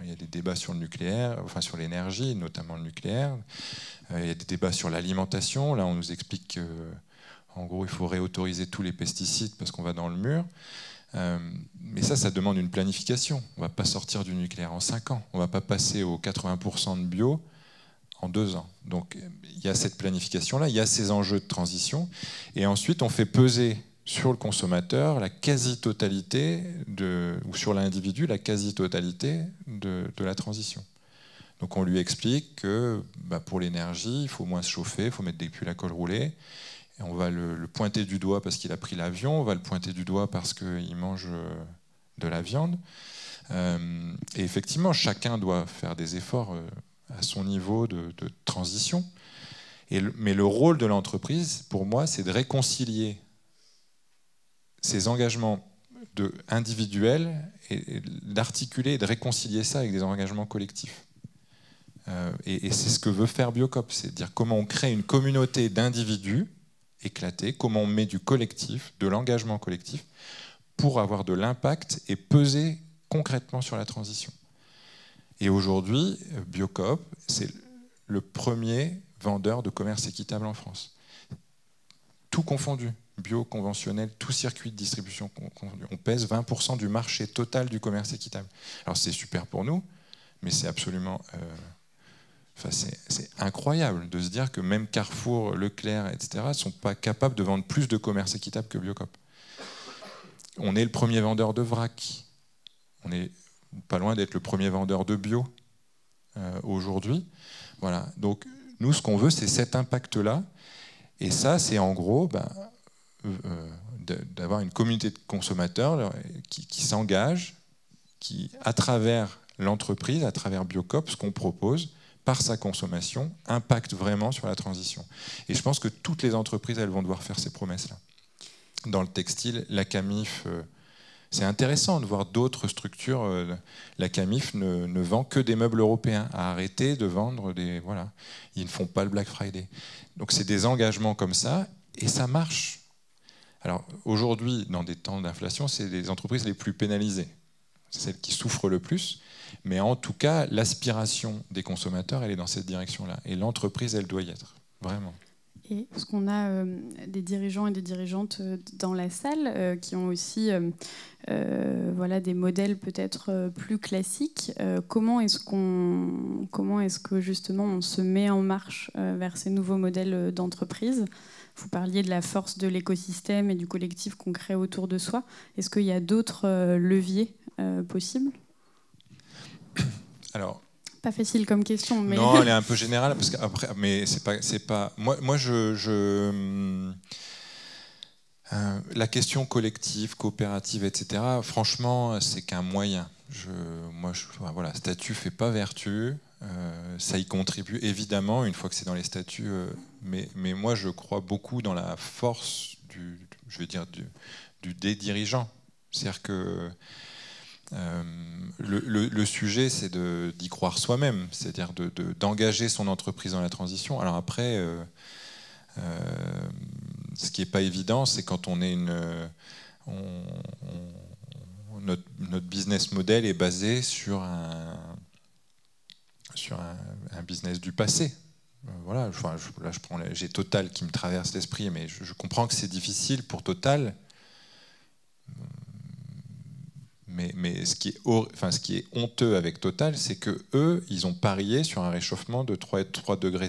Speaker 3: Il y a des débats sur le nucléaire, enfin sur l'énergie, notamment le nucléaire. Il y a des débats sur l'alimentation. Là, on nous explique qu'en gros, il faut réautoriser tous les pesticides parce qu'on va dans le mur. Mais ça demande une planification. On ne va pas sortir du nucléaire en 5 ans. On ne va pas passer aux 80% de bio en 2 ans. Donc il y a cette planification-là, il y a ces enjeux de transition. Et ensuite, on fait peser sur le consommateur la quasi-totalité, ou sur l'individu, la quasi-totalité de la transition. Donc on lui explique que pour l'énergie, il faut moins se chauffer, il faut mettre des pulls à col roulé. Et on va le pointer du doigt parce qu'il a pris l'avion, on va le pointer du doigt parce qu'il mange de la viande. Et effectivement, chacun doit faire des efforts à son niveau de transition. Mais le rôle de l'entreprise, pour moi, c'est de réconcilier ces engagements individuels et d'articuler et de réconcilier ça avec des engagements collectifs. Et c'est ce que veut faire Biocop, c'est dire comment on crée une communauté d'individus éclatés, comment on met du collectif, de l'engagement collectif, pour avoir de l'impact et peser concrètement sur la transition. Et aujourd'hui, Biocop, c'est le premier vendeur de commerce équitable en France. Tout confondu, bio, conventionnel, tout circuit de distribution confondu. On pèse 20% du marché total du commerce équitable. Alors c'est super pour nous, mais c'est absolument... c'est incroyable de se dire que même Carrefour, Leclerc, etc. ne sont pas capables de vendre plus de commerce équitable que Biocop. On est le premier vendeur de vrac. On n'est pas loin d'être le premier vendeur de bio aujourd'hui. Voilà. Donc nous, ce qu'on veut, c'est cet impact-là. Et ça, c'est en gros d'avoir une communauté de consommateurs qui s'engagent, qui, à travers l'entreprise, à travers Biocop, ce qu'on propose, par sa consommation, impacte vraiment sur la transition. Et je pense que toutes les entreprises, elles vont devoir faire ces promesses-là. Dans le textile, la Camif, c'est intéressant de voir d'autres structures. La Camif ne vend que des meubles européens, a arrêté de vendre des... Voilà, ils ne font pas le Black Friday. Donc c'est des engagements comme ça, et ça marche. Alors aujourd'hui, dans des temps d'inflation, c'est les entreprises les plus pénalisées. C'est celles qui souffrent le plus. Mais en tout cas, l'aspiration des consommateurs, elle est dans cette direction-là. Et l'entreprise, elle doit y être, vraiment.
Speaker 1: Et parce qu'on a des dirigeants et des dirigeantes dans la salle qui ont aussi des modèles peut-être plus classiques. Comment est-ce que justement on se met en marche vers ces nouveaux modèles d'entreprise? Vous parliez de la force de l'écosystème et du collectif qu'on crée autour de soi. Est-ce qu'il y a d'autres leviers possibles?
Speaker 3: Alors,
Speaker 1: pas facile comme question, mais...
Speaker 3: Non, elle est un peu générale, parce qu'après, mais c'est pas... Moi, la question collective, coopérative, etc., franchement, c'est qu'un moyen. Voilà, statut fait pas vertu, ça y contribue, évidemment, une fois que c'est dans les statuts, mais moi je crois beaucoup dans la force des dirigeants. C'est-à-dire que le sujet, c'est d'y croire soi-même, c'est-à-dire d'engager son entreprise dans la transition. Alors après, ce qui n'est pas évident, c'est quand on est notre business model est basé sur un business du passé. Voilà, là j'ai Total qui me traverse l'esprit, mais je comprends que c'est difficile pour Total. Mais ce qui est honteux avec Total, c'est que eux, ils ont parié sur un réchauffement de 3,5 degrés.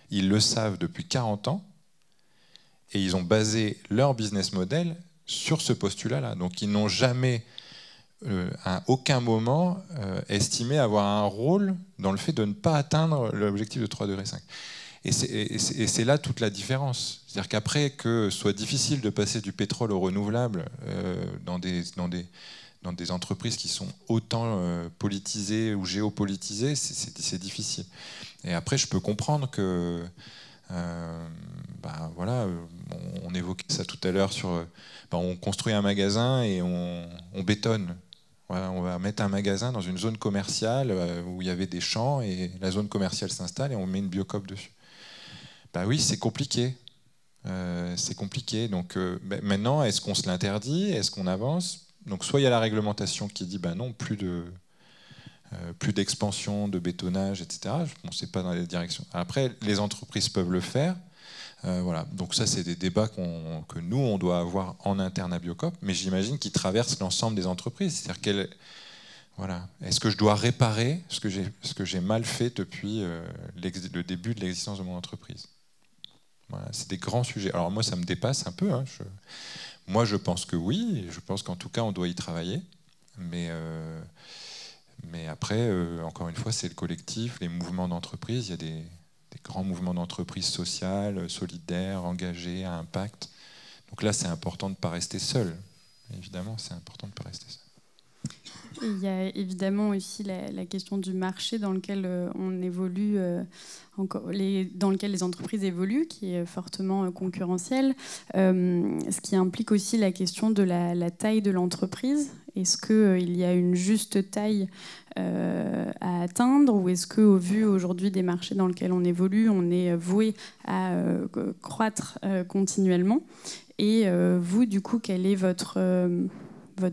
Speaker 3: Ils le savent depuis 40 ans et ils ont basé leur business model sur ce postulat-là. Donc ils n'ont jamais, à aucun moment, estimé avoir un rôle dans le fait de ne pas atteindre l'objectif de 3,5 degrés. Et c'est là toute la différence. C'est-à-dire qu'après que soit difficile de passer du pétrole au renouvelable dans des entreprises qui sont autant politisées ou géopolitisées, c'est difficile. Et après, je peux comprendre que, voilà, on évoquait ça tout à l'heure sur, on construit un magasin et on bétonne. Voilà, on va mettre un magasin dans une zone commerciale où il y avait des champs et la zone commerciale s'installe et on met une Biocoop dessus. Oui, c'est compliqué. C'est compliqué. Donc maintenant, est-ce qu'on se l'interdit? Est-ce qu'on avance? Donc soit il y a la réglementation qui dit non, plus d'expansion, de bétonnage, etc. On ne sait pas dans les directions. Après, les entreprises peuvent le faire. Voilà. Donc ça, c'est des débats que nous, on doit avoir en interne à Biocoop, mais j'imagine qu'ils traversent l'ensemble des entreprises. C'est-à-dire voilà. Est-ce que je dois réparer ce que j'ai mal fait depuis le début de l'existence de mon entreprise? Voilà, c'est des grands sujets. Alors moi, ça me dépasse un peu. Moi, je pense que oui. Je pense qu'en tout cas, on doit y travailler. Mais après, encore une fois, c'est le collectif, les mouvements d'entreprise. Il y a des grands mouvements d'entreprise sociales, solidaires, engagés, à impact. Donc là, c'est important de ne pas rester seul. Évidemment, c'est important de ne pas rester seul.
Speaker 1: Et il y a évidemment aussi la question du marché dans lequel on évolue, dans lequel les entreprises évoluent, qui est fortement concurrentiel, ce qui implique aussi la question de la taille de l'entreprise. Est-ce qu'il y a une juste taille à atteindre, ou est-ce qu'au vu aujourd'hui des marchés dans lesquels on évolue, on est voué à croître continuellement? Et vous, du coup, quelle est votre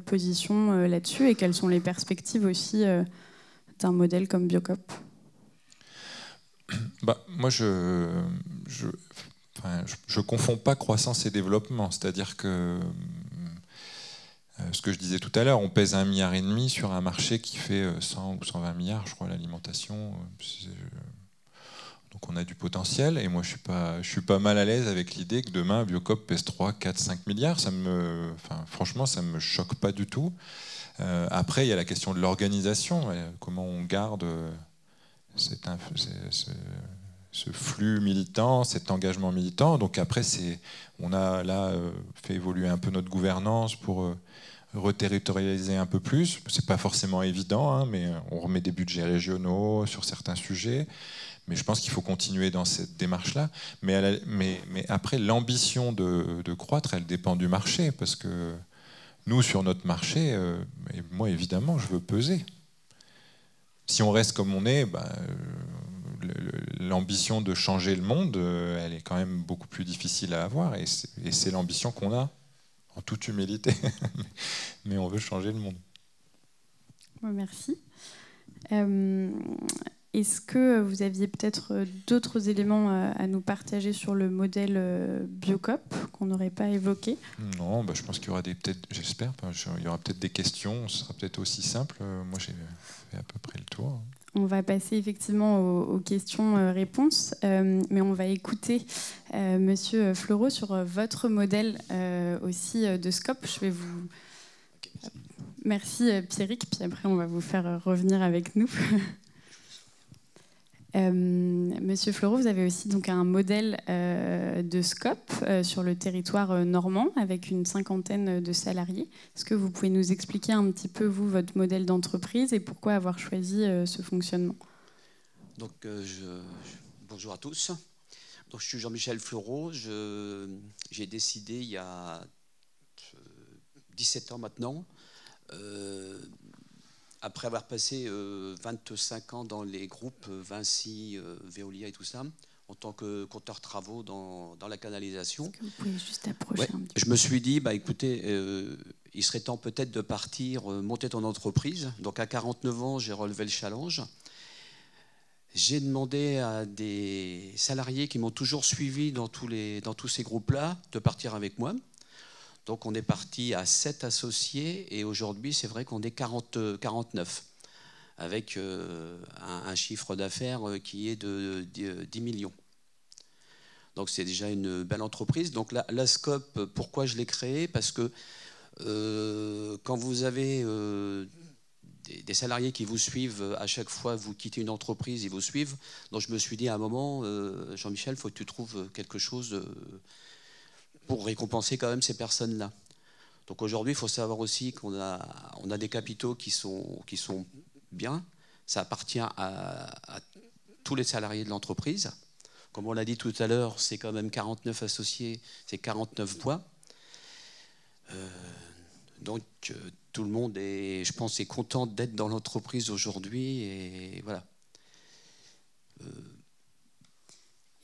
Speaker 1: position là-dessus, et quelles sont les perspectives aussi d'un modèle comme Biocoop?
Speaker 3: Moi, je confonds pas croissance et développement. C'est-à-dire que ce que je disais tout à l'heure, on pèse 1,5 milliard sur un marché qui fait 100 ou 120 milliards, je crois, l'alimentation. Donc on a du potentiel, et moi je suis pas mal à l'aise avec l'idée que demain Biocoop pèse 3, 4, 5 milliards. Franchement, ça ne me choque pas du tout. Après, il y a la question de l'organisation. Comment on garde ce flux militant, cet engagement militant. Donc après, on a là fait évoluer un peu notre gouvernance pour reterritorialiser un peu plus. C'est pas forcément évident, mais on remet des budgets régionaux sur certains sujets. Mais je pense qu'il faut continuer dans cette démarche-là. Mais après, l'ambition de croître, elle dépend du marché. Parce que nous, sur notre marché, moi, évidemment, je veux peser. Si on reste comme on est, l'ambition de changer le monde, elle est quand même beaucoup plus difficile à avoir. Et c'est l'ambition qu'on a, en toute humilité. Mais on veut changer le monde.
Speaker 1: Merci. Est-ce que vous aviez peut-être d'autres éléments à nous partager sur le modèle Biocoop qu'on n'aurait pas évoqué?
Speaker 3: Non, je pense qu'il y aura j'espère, il y aura peut-être des questions, ce sera peut-être aussi simple. Moi, j'ai fait à peu près le tour.
Speaker 1: On va passer effectivement aux questions-réponses, mais on va écouter Monsieur Fleureau sur votre modèle aussi de Scope. Je vais vous... Merci Pierrick, puis après on va vous faire revenir avec nous. Monsieur Fleureau, vous avez aussi donc un modèle de Scope sur le territoire normand avec une 50aine de salariés. Est-ce que vous pouvez nous expliquer un petit peu, vous, votre modèle d'entreprise et pourquoi avoir choisi ce fonctionnement?
Speaker 4: Donc, bonjour à tous. Donc, je suis Jean-Michel Fleureau. J'ai décidé il y a 17 ans maintenant, après avoir passé 25 ans dans les groupes Vinci, Veolia et tout ça, en tant que compteur travaux dans la canalisation.
Speaker 1: Est-ce que vous pouvez juste approcher un petit peu ?
Speaker 4: Je me suis dit, écoutez, il serait temps peut-être de partir, monter ton entreprise. Donc à 49 ans, j'ai relevé le challenge. J'ai demandé à des salariés qui m'ont toujours suivi dans tous ces groupes-là de partir avec moi. Donc on est parti à 7 associés et aujourd'hui, c'est vrai qu'on est 49 avec un chiffre d'affaires qui est de 10 millions. Donc c'est déjà une belle entreprise. Donc la Scope, pourquoi je l'ai créée? Parce que quand vous avez des salariés qui vous suivent, à chaque fois vous quittez une entreprise, ils vous suivent. Donc je me suis dit à un moment, Jean-Michel, il faut que tu trouves quelque chose pour récompenser quand même ces personnes-là. Donc aujourd'hui, il faut savoir aussi qu'on a des capitaux qui sont bien. Ça appartient à tous les salariés de l'entreprise. Comme on l'a dit tout à l'heure, c'est quand même 49 associés, c'est 49 voix. Donc tout le monde est, je pense, est content d'être dans l'entreprise aujourd'hui. Et voilà.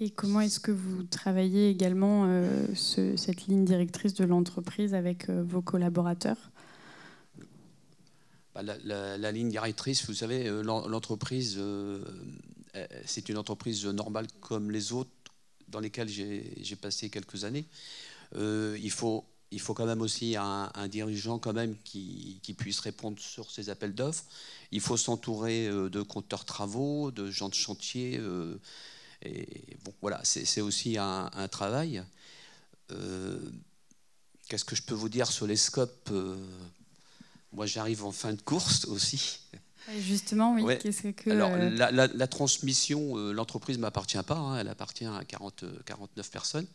Speaker 1: Et comment est-ce que vous travaillez également cette ligne directrice de l'entreprise avec vos collaborateurs ?
Speaker 4: La ligne directrice, vous savez, l'entreprise, c'est une entreprise normale comme les autres dans lesquelles j'ai passé quelques années. Il faut quand même aussi un dirigeant quand même qui puisse répondre sur ces appels d'offres. Il faut s'entourer de compteurs travaux, de gens de chantier. Et bon, voilà, c'est aussi un travail. Qu'est-ce que je peux vous dire sur les scopes? Moi, j'arrive en fin de course aussi.
Speaker 1: Justement, oui.
Speaker 4: Ouais.
Speaker 1: Qu'est-ce que...
Speaker 4: Alors, la transmission, l'entreprise ne m'appartient pas. Hein, elle appartient à 49 personnes.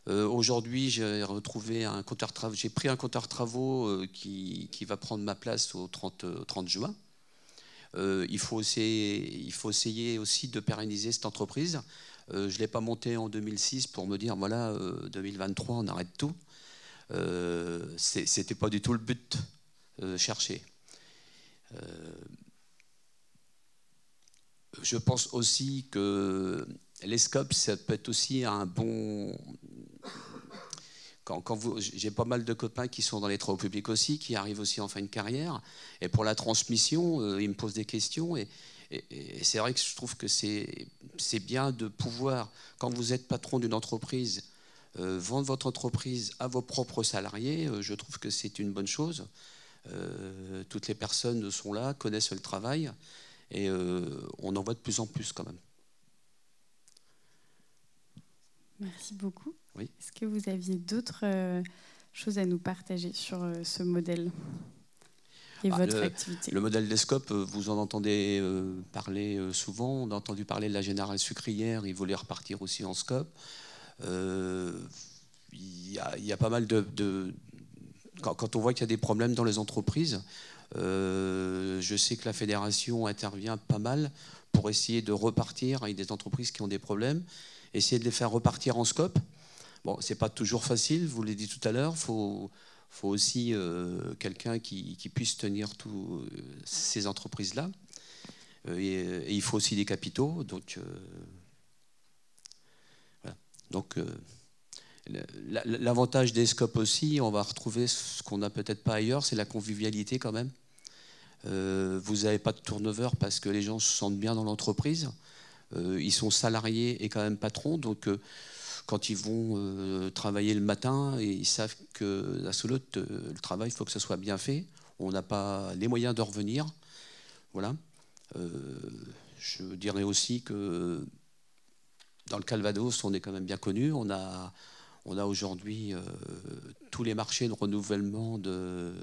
Speaker 4: Aujourd'hui, j'ai pris un compteur travaux qui va prendre ma place au 30 juin. Il faut essayer aussi de pérenniser cette entreprise. Je ne l'ai pas montée en 2006 pour me dire, voilà, 2023, on arrête tout. Ce n'était pas du tout le but cherché. Je pense aussi que les scopes, ça peut être aussi un bon... J'ai pas mal de copains qui sont dans les travaux publics aussi, qui arrivent aussi en fin de carrière. Et pour la transmission, ils me posent des questions. Et c'est vrai que je trouve que c'est bien de pouvoir, quand vous êtes patron d'une entreprise, vendre votre entreprise à vos propres salariés. Je trouve que c'est une bonne chose. Toutes les personnes sont là, connaissent le travail. Et on en voit de plus en plus quand même.
Speaker 1: Merci beaucoup.
Speaker 4: Oui.
Speaker 1: Est-ce que vous aviez d'autres choses à nous partager sur ce modèle et votre activité?
Speaker 4: Le modèle des scopes, vous en entendez parler souvent. On a entendu parler de la Générale Sucrière, ils voulaient repartir aussi en scope. Il y a pas mal de... Quand on voit qu'il y a des problèmes dans les entreprises, je sais que la fédération intervient pas mal pour essayer de repartir avec des entreprises qui ont des problèmes, essayer de les faire repartir en scope. Bon, c'est pas toujours facile, vous l'avez dit tout à l'heure, faut aussi quelqu'un qui puisse tenir toutes ces entreprises-là. Et il faut aussi des capitaux. Donc, voilà. Donc l'avantage des scopes aussi, on va retrouver ce qu'on n'a peut-être pas ailleurs, c'est la convivialité quand même. Vous n'avez pas de turnover parce que les gens se sentent bien dans l'entreprise. Ils sont salariés et quand même patrons. Donc, quand ils vont travailler le matin, et ils savent que la Soulotte, le travail, il faut que ça soit bien fait. On n'a pas les moyens de revenir. Voilà. Je dirais aussi que dans le Calvados, on est quand même bien connu. On a aujourd'hui tous les marchés de renouvellement de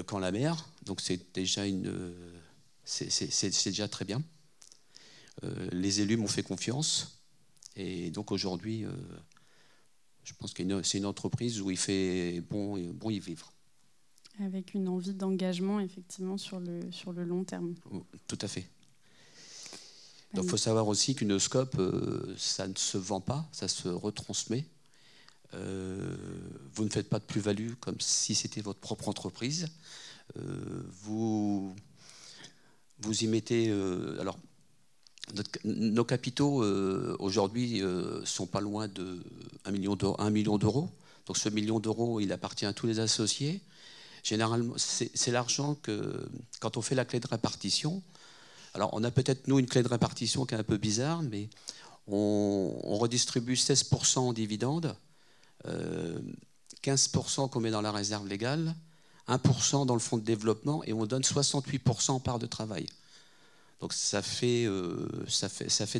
Speaker 4: Caen-la-Mer. Donc c'est déjà c'est déjà très bien. Les élus m'ont fait confiance. Et donc aujourd'hui, je pense que c'est une entreprise où il fait bon y vivre.
Speaker 1: Avec une envie d'engagement, effectivement, sur le long terme.
Speaker 4: Tout à fait. Donc il faut savoir aussi qu'une scope, ça ne se vend pas, ça se retransmet. Vous ne faites pas de plus-value comme si c'était votre propre entreprise. Vous y mettez... alors, nos capitaux, aujourd'hui, sont pas loin de 1 million d'euros. Donc ce million d'euros, il appartient à tous les associés. Généralement, c'est l'argent que, quand on fait la clé de répartition, alors on a peut-être, nous, une clé de répartition qui est un peu bizarre, mais on redistribue 16% en dividendes, 15% qu'on met dans la réserve légale, 1% dans le fonds de développement, et on donne 68% en part de travail. Donc ça fait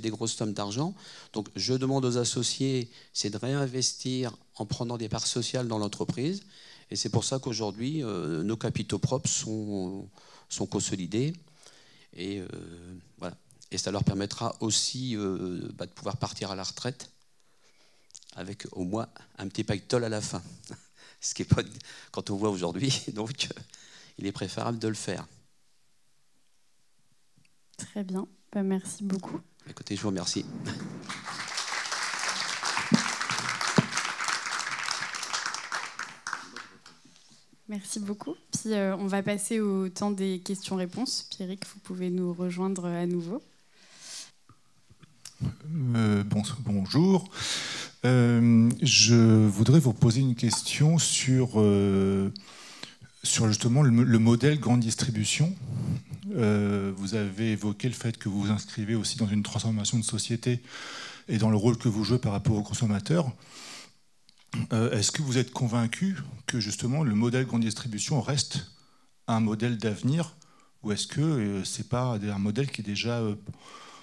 Speaker 4: des grosses sommes d'argent. Donc je demande aux associés, c'est de réinvestir en prenant des parts sociales dans l'entreprise. Et c'est pour ça qu'aujourd'hui, nos capitaux propres sont consolidés. Et voilà. Et ça leur permettra aussi de pouvoir partir à la retraite avec au moins un petit pactole à la fin. Ce qui est pas quand on voit aujourd'hui, donc il est préférable de le faire.
Speaker 1: Très bien, merci beaucoup.
Speaker 4: Écoutez, je vous remercie.
Speaker 1: Merci beaucoup. Puis on va passer au temps des questions-réponses. Pierrick, vous pouvez nous rejoindre à nouveau.
Speaker 5: Bonjour. Je voudrais vous poser une question sur justement le modèle grande distribution. Vous avez évoqué le fait que vous vous inscrivez aussi dans une transformation de société et dans le rôle que vous jouez par rapport aux consommateurs. Est-ce que vous êtes convaincu que justement le modèle grande distribution reste un modèle d'avenir, ou est-ce que c'est pas un modèle qui est déjà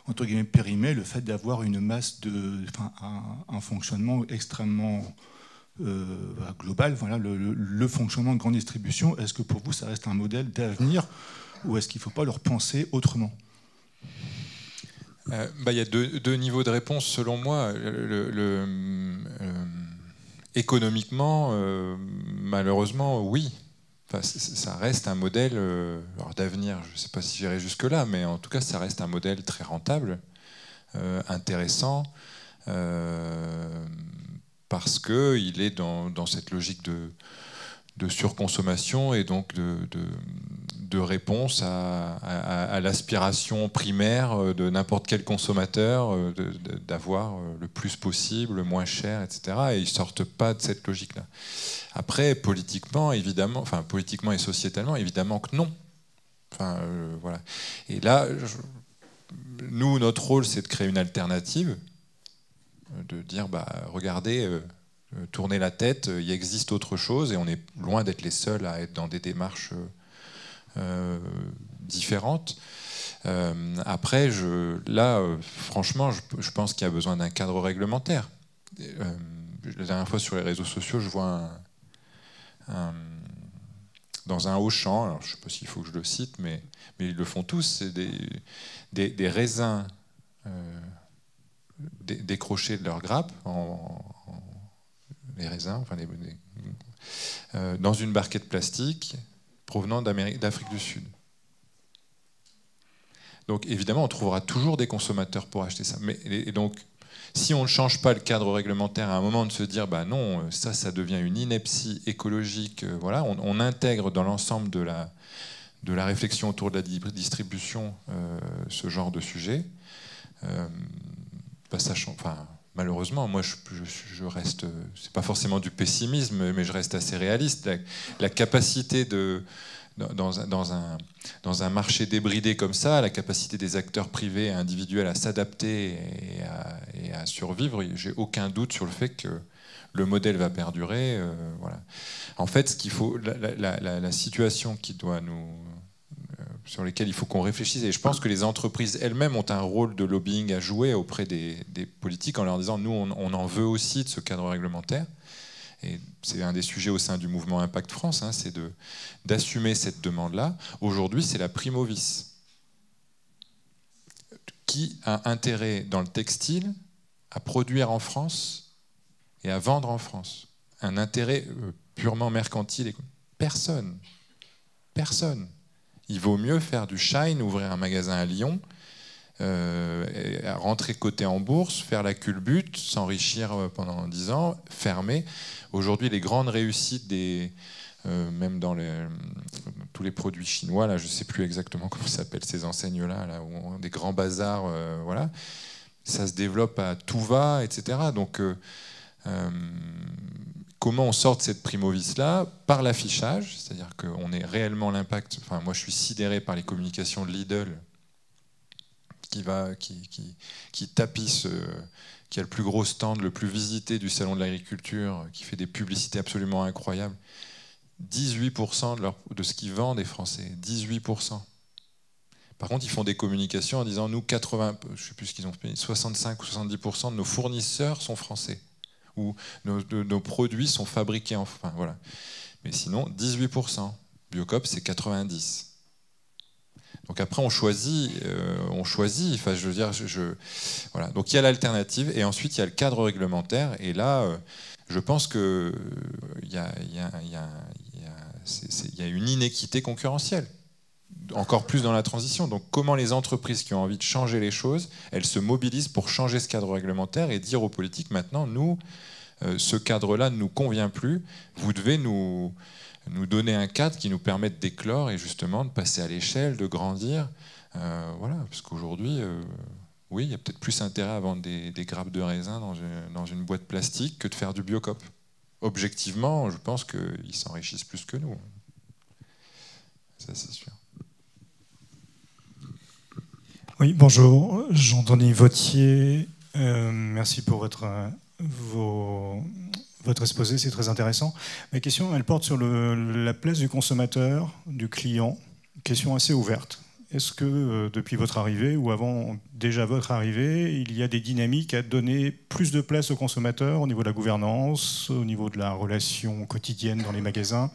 Speaker 5: entre guillemets périmé, le fait d'avoir une masse un fonctionnement extrêmement global, voilà, le fonctionnement de grande distribution, est-ce que pour vous ça reste un modèle d'avenir, ou est-ce qu'il ne faut pas le repenser autrement ?
Speaker 3: Il y a deux niveaux de réponse selon moi. Économiquement, malheureusement, oui. Enfin, ça reste un modèle d'avenir. Je ne sais pas si j'irai jusque-là, mais en tout cas, ça reste un modèle très rentable, intéressant, parce qu'il est dans cette logique de surconsommation et donc de réponse à l'aspiration primaire de n'importe quel consommateur d'avoir le plus possible, le moins cher, etc. Et ils ne sortent pas de cette logique-là. Après, politiquement, évidemment, enfin politiquement et sociétalement, évidemment que non. Enfin, voilà. Et là, nous, notre rôle, c'est de créer une alternative, de dire, regardez, tournez la tête, il existe autre chose, et on est loin d'être les seuls à être dans des démarches différentes. Après, franchement, je pense qu'il y a besoin d'un cadre réglementaire. La dernière fois sur les réseaux sociaux, je vois dans un Auchan, alors je ne sais pas s'il faut que je le cite, mais ils le font tous, c'est des raisins décrochés de leur grappe, les raisins, enfin dans une barquette plastique provenant d'Afrique du Sud. Donc évidemment, on trouvera toujours des consommateurs pour acheter ça. Et donc, si on ne change pas le cadre réglementaire à un moment de se dire, non, ça devient une ineptie écologique, voilà, on intègre dans l'ensemble de la réflexion autour de la distribution ce genre de sujet, malheureusement, moi je reste, c'est pas forcément du pessimisme, mais je reste assez réaliste. La capacité dans un marché débridé comme ça, la capacité des acteurs privés et individuels à s'adapter et à survivre, j'ai aucun doute sur le fait que le modèle va perdurer. Voilà. En fait, ce qu'il faut, la situation qui doit sur lesquelles il faut qu'on réfléchisse, et je pense que les entreprises elles-mêmes ont un rôle de lobbying à jouer auprès des politiques en leur disant, nous, on en veut aussi de ce cadre réglementaire. Et c'est un des sujets au sein du mouvement Impact France, c'est d'assumer cette demande-là. Aujourd'hui, c'est la primo vice. Qui a intérêt dans le textile à produire en France et à vendre en France? Un intérêt purement mercantile? Personne. Personne. Il vaut mieux faire du shine, ouvrir un magasin à Lyon, rentrer coté en bourse, faire la culbute, s'enrichir pendant 10 ans, fermer. Aujourd'hui, les grandes réussites même dans tous les produits chinois, là, je ne sais plus exactement comment s'appellent ces enseignes-là, là, où on a des grands bazars, voilà, ça se développe à tout va, etc. Donc, comment on sort de cette primovis-là? Par l'affichage, c'est-à-dire qu'on ait réellement l'impact. Enfin, moi, je suis sidéré par les communications de Lidl, qui tapisse, qui a le plus gros stand, le plus visité du salon de l'agriculture, qui fait des publicités absolument incroyables. 18% de ce qu'ils vendent est français. 18%. Par contre, ils font des communications en disant nous, 80, je ne sais plus ce qu'ils ont payé, 65 ou 70% de nos fournisseurs sont français. Ou nos produits sont fabriqués en France. Enfin, voilà. Mais sinon, 18%. Biocop, c'est 90%. Donc après, on choisit. Enfin, je veux dire, voilà. Donc il y a l'alternative, et ensuite il y a le cadre réglementaire. Et là, je pense que il y a une inéquité concurrentielle, encore plus dans la transition. Donc comment les entreprises qui ont envie de changer les choses, elles se mobilisent pour changer ce cadre réglementaire et dire aux politiques maintenant, nous, ce cadre-là ne nous convient plus. Vous devez nous donner un cadre qui nous permette d'éclore et justement de passer à l'échelle, de grandir. Voilà, parce qu'aujourd'hui, oui, il y a peut-être plus intérêt à vendre des grappes de raisin dans une boîte plastique que de faire du Biocop. Objectivement, je pense qu'ils s'enrichissent plus que nous. Ça, c'est sûr.
Speaker 6: Oui, bonjour, Jean-Denis Vautier. Merci pour votre exposé, c'est très intéressant. Ma question, elle porte sur la place du consommateur, du client. Question assez ouverte. Est-ce que depuis votre arrivée ou avant déjà votre arrivée, il y a des dynamiques à donner plus de place au consommateur au niveau de la gouvernance, au niveau de la relation quotidienne dans les magasins,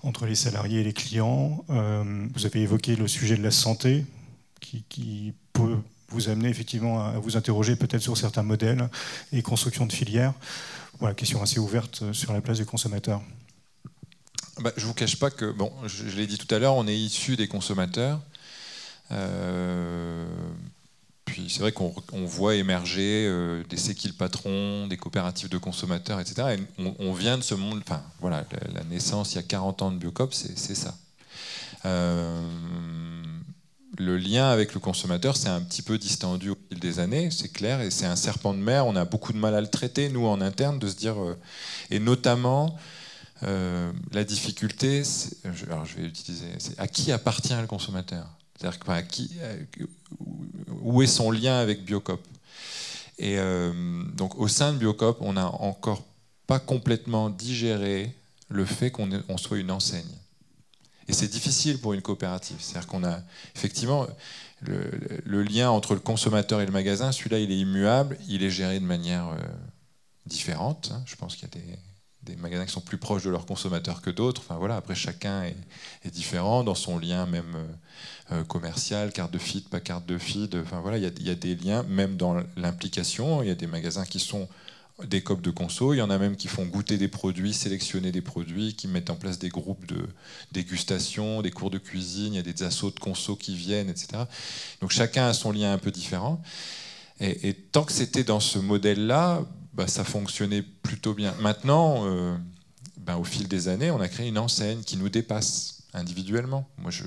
Speaker 6: entre les salariés et les clients? Vous avez évoqué le sujet de la santé qui peut vous amener effectivement à vous interroger peut-être sur certains modèles et construction de filières. Voilà, question assez ouverte sur la place du consommateur.
Speaker 3: Bah, je ne vous cache pas que, bon, je l'ai dit tout à l'heure, on est issu des consommateurs. Puis c'est vrai qu'on voit émerger des C'est qui le patron, des coopératives de consommateurs, etc. Et on vient de ce monde, enfin voilà, la naissance il y a 40 ans de Biocop, c'est ça. Le lien avec le consommateur s'est un petit peu distendu au fil des années, c'est clair, et c'est un serpent de mer, on a beaucoup de mal à le traiter, nous en interne, de se dire, et notamment la difficulté, alors je vais utiliser, c'est à qui appartient le consommateur? C'est-à-dire où est son lien avec Biocop? Et donc au sein de Biocop, on n'a encore pas complètement digéré le fait qu'on soit une enseigne. Et c'est difficile pour une coopérative. C'est-à-dire qu'on a effectivement le lien entre le consommateur et le magasin, celui-là il est immuable, il est géré de manière différente. Je pense qu'il y a des magasins qui sont plus proches de leurs consommateurs que d'autres. Enfin, voilà, après, chacun est différent dans son lien même commercial, carte de feed, pas carte de feed. Enfin, voilà, il y a des liens, même dans l'implication. Il y a des magasins qui sont des COP de conso. Il y en a même qui font goûter des produits, sélectionner des produits, qui mettent en place des groupes de dégustation, des cours de cuisine. Il y a des assos de conso qui viennent, etc. Donc, chacun a son lien un peu différent. Et tant que c'était dans ce modèle-là, bah, ça fonctionnait plutôt bien. Maintenant, au fil des années, on a créé une enseigne qui nous dépasse individuellement. Moi, je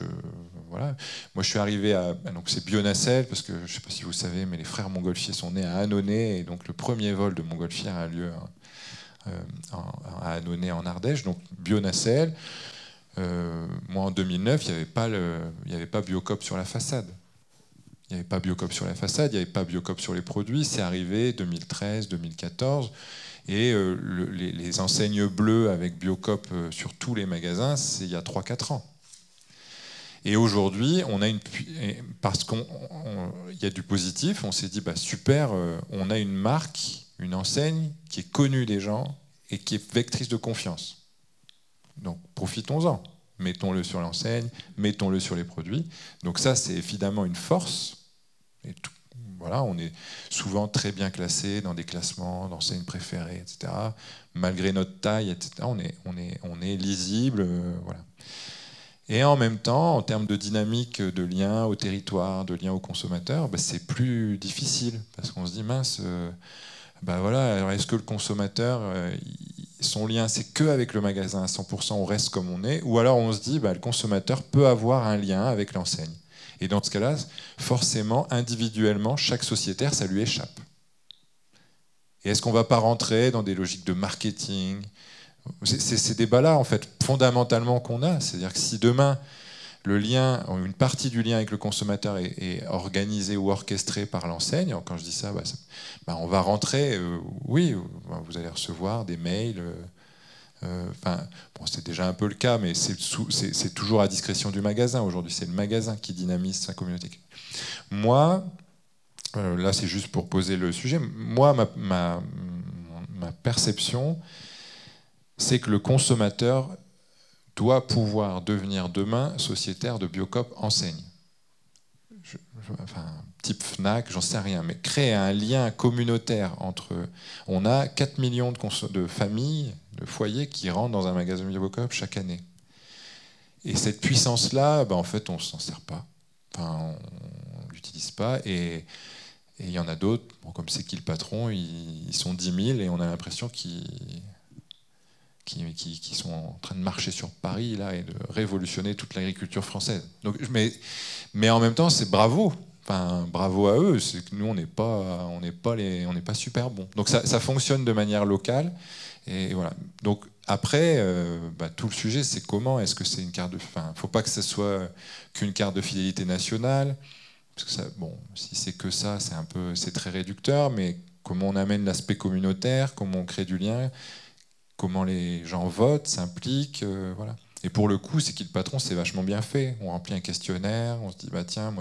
Speaker 3: suis arrivé donc c'est Bionacelle, parce que je ne sais pas si vous savez, mais les frères Montgolfier sont nés à Annonay, et donc le premier vol de Montgolfière a lieu à Annonay en Ardèche. Donc Bionacelle, moi en 2009, il n'y avait pas Biocop sur la façade. Il n'y avait pas Biocop sur la façade, il n'y avait pas Biocop sur les produits. C'est arrivé 2013, 2014. Et les enseignes bleues avec Biocop sur tous les magasins, c'est il y a 3-4 ans. Et aujourd'hui, parce qu'il y a du positif, on s'est dit, bah, super, on a une marque, une enseigne qui est connue des gens et qui est vectrice de confiance. Donc profitons-en. Mettons-le sur l'enseigne, mettons-le sur les produits. Donc ça, c'est évidemment une force. Et voilà, on est souvent très bien classé dans des classements d'enseignes préférées, etc. Malgré notre taille, etc. On est lisible, voilà. Et en même temps, en termes de dynamique de lien au territoire, de lien au consommateur, c'est plus difficile. Parce qu'on se dit, mince, voilà, alors est-ce que le consommateur, son lien, c'est que avec le magasin à 100%, on reste comme on est, ou alors on se dit, le consommateur peut avoir un lien avec l'enseigne. Et dans ce cas-là, forcément, individuellement, chaque sociétaire, ça lui échappe. Et est-ce qu'on ne va pas rentrer dans des logiques de marketing ? C'est ces débats-là, en fait, fondamentalement qu'on a. C'est-à-dire que si demain, le lien, une partie du lien avec le consommateur est organisée ou orchestrée par l'enseigne, quand je dis ça, on va rentrer, oui, vous allez recevoir des mails. C'est déjà un peu le cas, mais c'est toujours à discrétion du magasin. Aujourd'hui, c'est le magasin qui dynamise sa communauté. Moi, là, c'est juste pour poser le sujet. Moi, ma perception, c'est que le consommateur doit pouvoir devenir demain sociétaire de Biocoop enseigne. Type Fnac, j'en sais rien, mais créer un lien communautaire entre... On a 4 millions de familles, de foyers qui rentrent dans un magasin Biocoop chaque année. Et cette puissance-là, en fait, on ne s'en sert pas. On ne l'utilise pas. Et il y en a d'autres, comme c'est qui le patron, ils sont 10 000 et on a l'impression qu'ils sont en train de marcher sur Paris là, et de révolutionner toute l'agriculture française. Donc, mais en même temps, c'est bravo. Bravo à eux. C'est que nous, on n'est pas super bons. Donc ça fonctionne de manière locale. Et voilà. Donc après, tout le sujet, c'est comment est-ce que c'est une carte de... faut pas que ce soit qu'une carte de fidélité nationale. Parce que ça, si c'est que ça, c'est très réducteur. Mais comment on amène l'aspect communautaire, comment on crée du lien, comment les gens votent, s'impliquent, voilà. Et pour le coup, c'est qui le patron, c'est vachement bien fait. On remplit un questionnaire, on se dit tiens,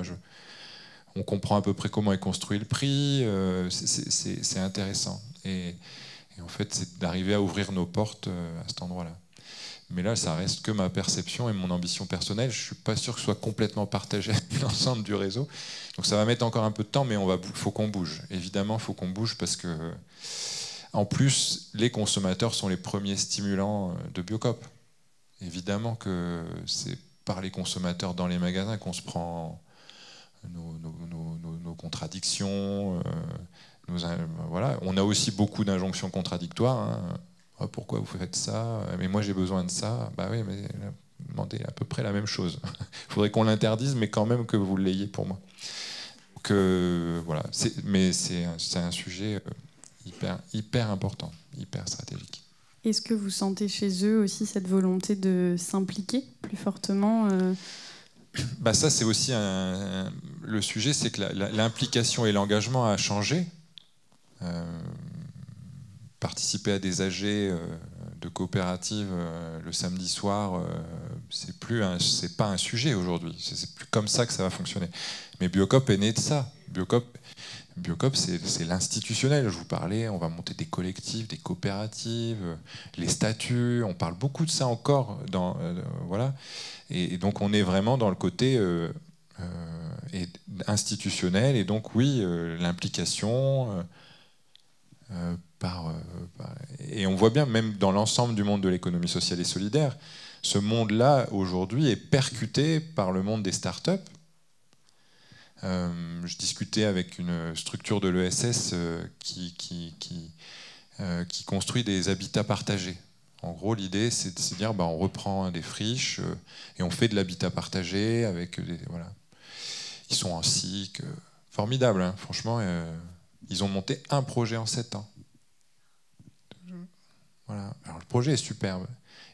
Speaker 3: on comprend à peu près comment est construit le prix, c'est intéressant. Et en fait, c'est d'arriver à ouvrir nos portes à cet endroit-là. Mais là, ça reste que ma perception et mon ambition personnelle. Je suis pas sûr que ce soit complètement partagé avec l'ensemble du réseau. Donc ça va mettre encore un peu de temps, mais faut qu'on bouge. Évidemment, faut qu'on bouge parce que en plus, les consommateurs sont les premiers stimulants de Biocoop. Évidemment que c'est par les consommateurs dans les magasins qu'on se prend nos contradictions. Voilà. On a aussi beaucoup d'injonctions contradictoires. Pourquoi vous faites ça? Mais moi j'ai besoin de ça. Oui, mais vous demandez à peu près la même chose. Il faudrait qu'on l'interdise, mais quand même que vous l'ayez pour moi. Voilà. Mais c'est un sujet... hyper important, hyper stratégique.
Speaker 1: Est-ce que vous sentez chez eux aussi cette volonté de s'impliquer plus fortement
Speaker 3: Ça, c'est aussi le sujet, c'est que l'implication et l'engagement a changé. Participer à des AG de coopératives le samedi soir, c'est pas un sujet aujourd'hui. C'est plus comme ça que ça va fonctionner. Mais Biocoop est né de ça. Biocoop, c'est l'institutionnel. Je vous parlais, on va monter des collectifs, des coopératives, les statuts. On parle beaucoup de ça encore. Voilà. Et donc, on est vraiment dans le côté institutionnel. Et donc, oui, l'implication. Et on voit bien, même dans l'ensemble du monde de l'économie sociale et solidaire, ce monde-là, aujourd'hui, est percuté par le monde des startups. Je discutais avec une structure de l'ESS qui construit des habitats partagés. En gros, l'idée, c'est de se dire, on reprend des friches et on fait de l'habitat partagé avec voilà. Ils sont en SIC, formidable, hein, franchement. Ils ont monté un projet en 7 ans. Voilà. Alors, le projet est superbe.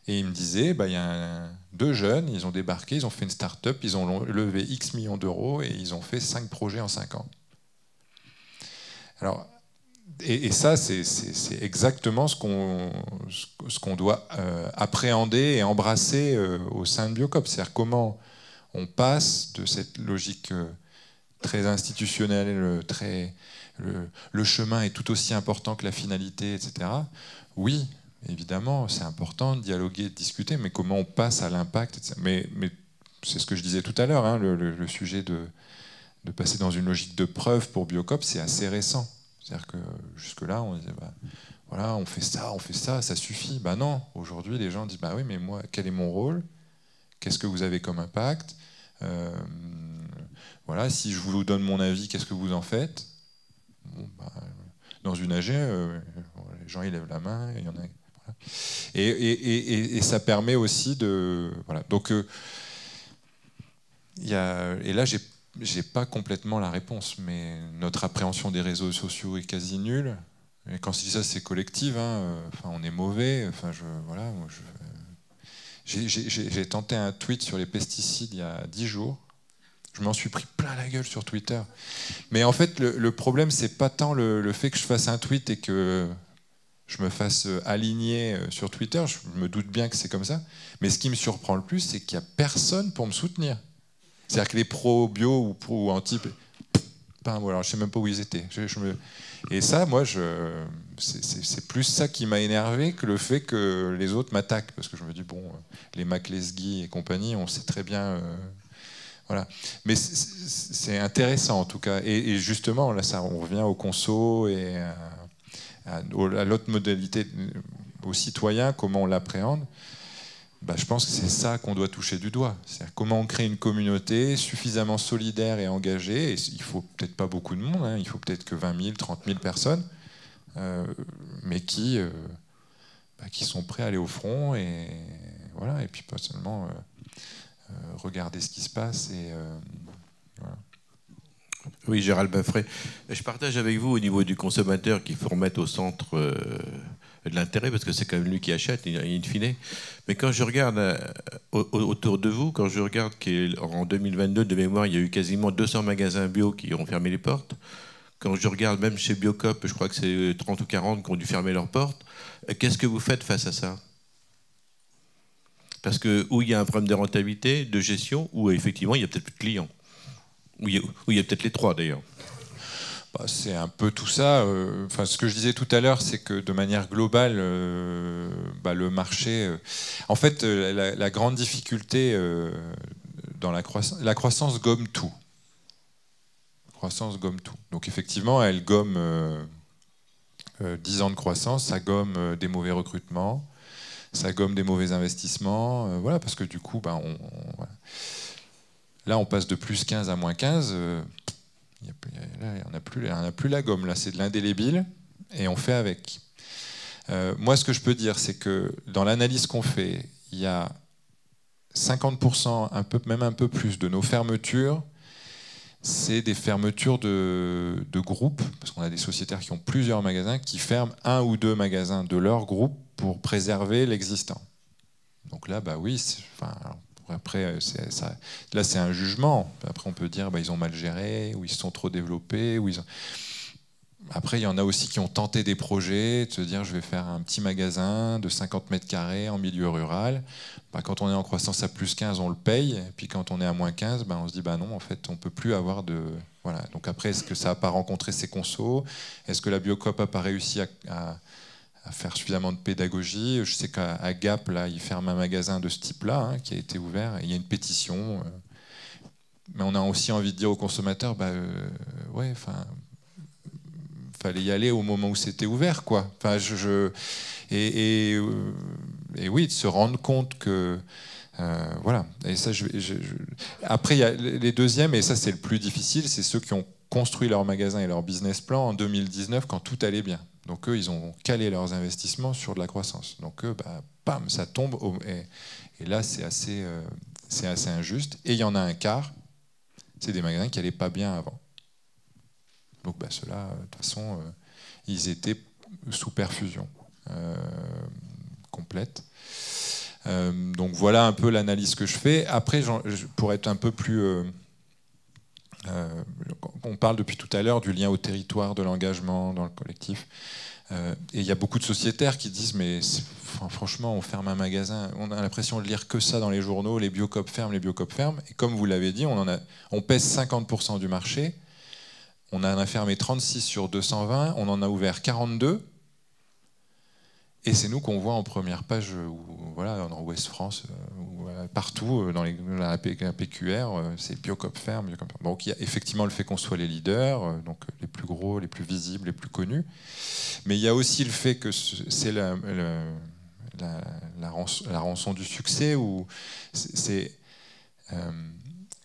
Speaker 3: Et ils me disaient, il y a 2 jeunes, ils ont débarqué, ils ont fait une start-up, ils ont levé X millions d'euros et ils ont fait 5 projets en 5 ans. Alors, et ça, c'est exactement ce qu'on doit appréhender et embrasser au sein de Biocoop. C'est-à-dire comment on passe de cette logique très institutionnelle, le chemin est tout aussi important que la finalité, etc. Oui, évidemment, c'est important de dialoguer, de discuter, mais comment on passe à l'impact, etc. Mais c'est ce que je disais tout à l'heure, hein, le sujet de passer dans une logique de preuve pour Biocoop, c'est assez récent. C'est-à-dire que jusque-là, on disait, voilà, on fait ça, ça suffit. Non, aujourd'hui, les gens disent, oui, mais moi, quel est mon rôle? qu'est-ce que vous avez comme impact, voilà, si je vous donne mon avis, qu'est-ce que vous en faites? Bon, bah, dans une AG, les gens ils lèvent la main, il y en a. Voilà. Et ça permet aussi de. Voilà. Donc, et là, j'ai pas complètement la réponse, mais notre appréhension des réseaux sociaux est quasi nulle. Et quand je dis ça, c'est collectif. Enfin, on est mauvais. Enfin, voilà. J'ai tenté un tweet sur les pesticides il y a 10 jours. Je m'en suis pris plein la gueule sur Twitter. Mais en fait, le problème, c'est pas tant le fait que je fasse un tweet et que je me fasse aligner sur Twitter. Je me doute bien que c'est comme ça. Mais ce qui me surprend le plus, c'est qu'il n'y a personne pour me soutenir. C'est-à-dire que les pro-bio ou pro-anti... Alors, je ne sais même pas où ils étaient. Et ça, moi, c'est plus ça qui m'a énervé que le fait que les autres m'attaquent. Parce que je me dis, bon, les McLesguy et compagnie, on sait très bien... Voilà. Mais c'est intéressant en tout cas. Et justement, là, on revient au conso et à l'autre modalité, aux citoyens, comment on l'appréhende. Bah, je pense que c'est ça qu'on doit toucher du doigt. C'est-à-dire comment on crée une communauté suffisamment solidaire et engagée. Et il faut peut-être pas beaucoup de monde, il faut peut-être que 20 000, 30 000 personnes, mais qui sont prêts à aller au front et voilà. Et puis pas seulement regarder ce qui se passe et voilà.
Speaker 7: Oui, Gérald Baffray. Je partage avec vous au niveau du consommateur qu'il faut remettre au centre de l'intérêt, parce que c'est quand même lui qui achète, in fine. Mais quand je regarde autour de vous, quand je regarde qu'en 2022, de mémoire, il y a eu quasiment 200 magasins bio qui ont fermé les portes. Quand je regarde même chez Biocop, je crois que c'est 30 ou 40 qui ont dû fermer leurs portes. Qu'est-ce que vous faites face à ça? Parce que où il y a un problème de rentabilité, de gestion, ou effectivement il y a peut-être plus de clients. Ou il y a peut-être les trois d'ailleurs.
Speaker 3: Bah, c'est un peu tout ça. Enfin, ce que je disais tout à l'heure, c'est que de manière globale, le marché... en fait, la grande difficulté dans la croissance gomme tout. La croissance gomme tout. Donc effectivement, elle gomme 10 ans de croissance, ça gomme des mauvais recrutements, ça gomme des mauvais investissements, voilà, parce que du coup, voilà. Là, on passe de plus 15 à moins 15. On n'a plus la gomme. Là, c'est de l'indélébile et on fait avec. Moi, ce que je peux dire, c'est que dans l'analyse qu'on fait, il y a 50%, même un peu plus, de nos fermetures, c'est des fermetures de groupes, parce qu'on a des sociétaires qui ont plusieurs magasins, qui ferment 1 ou 2 magasins de leur groupe pour préserver l'existant. Donc là, bah oui, après, là, c'est un jugement. Après, on peut dire ils ont mal géré, ou ils se sont trop développés. Après, il y en a aussi qui ont tenté des projets, de se dire je vais faire un petit magasin de 50 mètres carrés en milieu rural. Quand on est en croissance à plus 15, on le paye. Et puis quand on est à moins 15, on se dit non, en fait, on ne peut plus avoir de... Voilà. Donc après, est-ce que ça n'a pas rencontré ses consos? Est-ce que la Biocop n'a pas réussi à faire suffisamment de pédagogie? Je sais qu'à Gap, là, ils ferment un magasin de ce type-là, qui a été ouvert. Et il y a une pétition. Mais on a aussi envie de dire aux consommateurs, fallait y aller au moment où c'était ouvert, quoi. Enfin, et oui, de se rendre compte que voilà. Et ça, après, il y a les deuxièmes, et ça, c'est le plus difficile, c'est ceux qui ont construit leur magasin et leur business plan en 2019 quand tout allait bien. Donc eux, ils ont calé leurs investissements sur de la croissance. Donc eux, bam, ça tombe. Et là, c'est assez injuste. Et il y en a un quart, c'est des magasins qui n'allaient pas bien avant. Donc ceux-là, de toute façon, ils étaient sous perfusion complète. Donc voilà un peu l'analyse que je fais. Après, pour être un peu plus... on parle depuis tout à l'heure du lien au territoire, de l'engagement dans le collectif. Et il y a beaucoup de sociétaires qui disent franchement, on ferme un magasin, on a l'impression de lire que ça dans les journaux, les Biocop ferment, les Biocop ferment. Et comme vous l'avez dit, on pèse 50% du marché. On en a fermé 36 sur 220, on en a ouvert 42. Et c'est nous qu'on voit en première page, dans Ouest France, partout, dans la PQR, c'est Biocop ferme. Donc il y a effectivement le fait qu'on soit les leaders, donc les plus gros, les plus visibles, les plus connus. Mais il y a aussi le fait que c'est la rançon du succès.